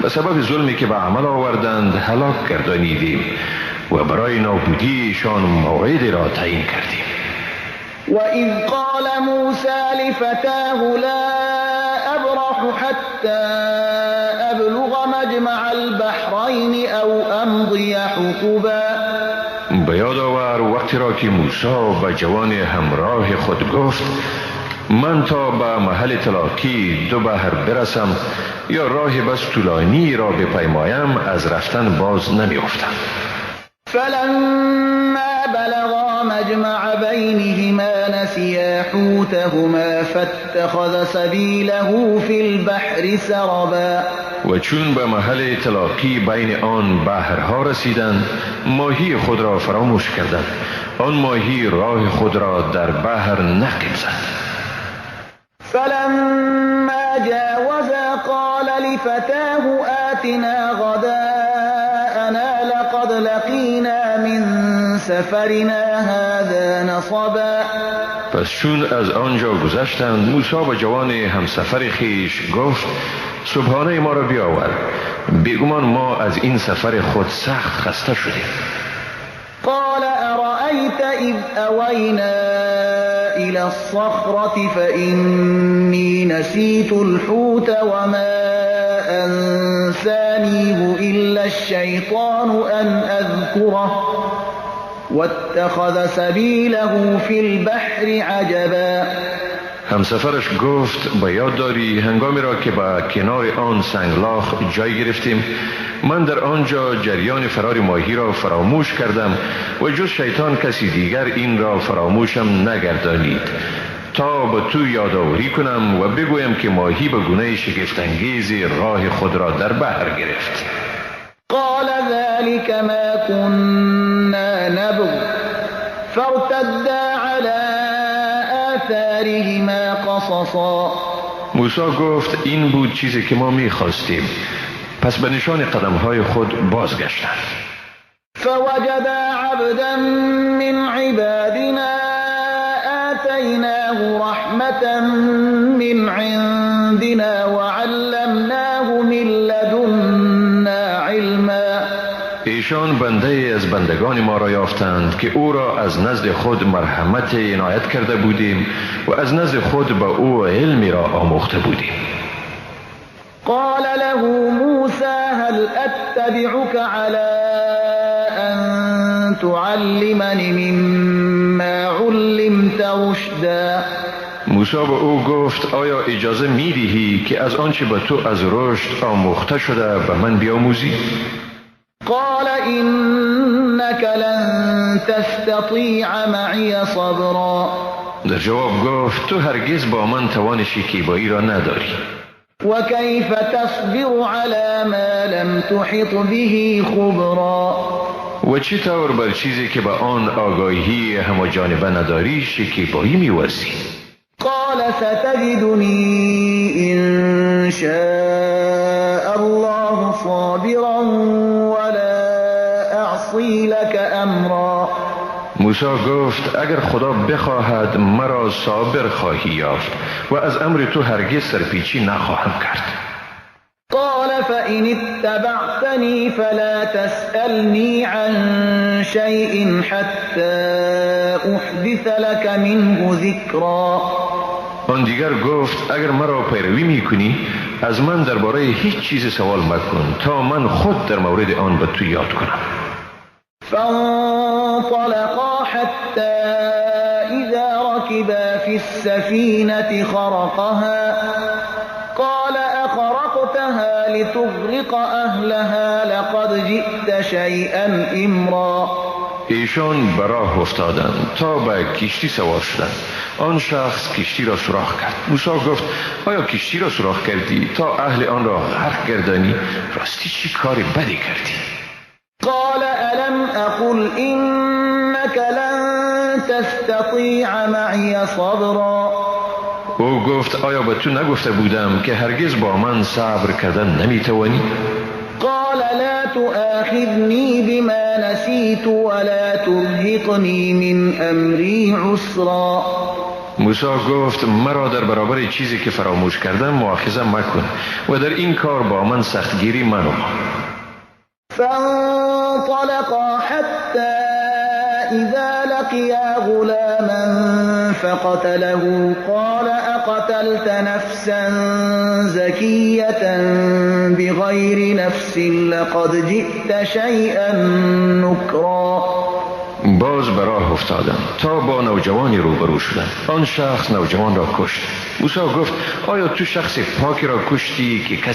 به سبب ظلمی که به عمل آوردند هلاک گردانیدیم و برای نابودیشان موعدی را تعیین کردیم. وَإِذْ قَالَ مُوسَى لِفَتَاهُ لَا أَبْرَحُ حَتَّى أَبْلُغَ مَجْمَعَ الْبَحْرَيْنِ أَوْ أَمْضِيَ حُقُبًا. به یاد آور وقتی را که موسی به جوان همراه خود گفت من تا به محل تلاقی دو بحر برسم یا راه بس طولانی را بپیمایم از رفتن باز نمیافتم. فلما بلغا مجمع بينهما نسيا حوتهما فاتخذ سبيله في البحر سربا. و چون به محل تلاقی بین آن بحرها رسیدند ماهی خود را فراموش کردند. آن ماهی راه خود را در بحر نقب زد. فلما جاوزا قال لفتاه آتنا غداءنا لقد لقينا من سفرنا هذا نصبا. پس چون از آنجا گذشتند موسی به جوان همسفر خیش گفت صبحانه ما را بیاور بیگمان ما از این سفر خود سخت خسته شدیم. قال أرأيت إذ أوينا إلى الصخرة فإني نسيت الحوت وما أنسانيه إلا الشيطان أن أذكره واتخذ سبيله في البحر عجبا. همسفرش گفت به یاد داری هنگامی را که به کنار آن سنگلاخ جای گرفتیم من در آنجا جریان فرار ماهی را فراموش کردم و جز شیطان کسی دیگر این را فراموشم نگردانید تا به تو یادآوری کنم و بگویم که ماهی به گونه شگفت‌انگیز راه خود را در بحر گرفت. قال ذلك ما كنا نبغ فارتدا على آثارهما قصصا. موسی گفت این بود چیزی که ما می‌خواستیم، پس به نشان قدم‌های خود بازگشتند. فوجدا عبدا من عبادنا آتيناه رحمة من عندنا وعلمناه من لدنا علما. ایشان بنده از بندگان ما را یافتند که او را از نزد خود مرحمت عنایت کرده بودیم و از نزد خود به او علمی را آموخته بودیم. قال له موسى هل أتبعك على أن تعلمني مما علمت رشدا. موسی به او گفت آیا اجازه می‌دهی که از آنچه به تو از رشد آموخته شده به من بیاموزی؟ قال إنك لن تستطيع معي صبرا. در جواب گفت تو هرگز با من توان شکیبایی را نداری. وكيف تصبر على ما لم تحط به خبرا. و چی طور بر چیزی که به آن آگاهی همه‌جانبه نداری شکیبایی می‌ورزی؟ قال ستجدني إن شاء الله صابرا ولا أعصي لك أمرا. موسی گفت اگر خدا بخواهد مرا صابر خواهی یافت و از امر تو هرگز سرپیچی نخواهم کرد. قال فإن اتبعتني فلا تسألني عن شيء حتى أحدث لك منه ذكرا. آن دیگر گفت اگر مرا پیروی میکنی از من درباره هیچ چیز سوال مکن تا من خود در مورد آن به تو یاد کنم. فانطلقا حتى إذا ركبا في السفينة خرقها قال أخرقتها لتغرق أهلها لقد جئت شيئا إمرا. ایشان به راه افتادند تا به کشتی سوار شدند. آن شخص کشتی را سوراخ کرد. موسی گفت آیا کشتی را سوراخ کردی تا اهل آن را غرق گردانی؟ راستی چی کار بدی کردی؟ قال ألم أقل إنك لن تستطيع معي صبرا. او گفت آیا به تو نگفته بودم که هرگز با من صبر کردن نمیتوانی؟ قال لا تؤاخذني بما نسيت ولا ترهقني من أمري عسرا. موسی گفت مرا در برابر چیزی که فراموش کردم مؤاخذه مکن و در این کار با من سختگیری منو. فانطلقا حتى إذا لقيا غلاما فقتله قال أقتلت نفسا زكية بغير نفس لقد جئت شيئا نكرا. باز به راه افتادند تا با نوجوانی روبرو شدند. آن شخص نوجوان را کشت. موسی گفت آیا تو شخص پاکی را کشتی که کسی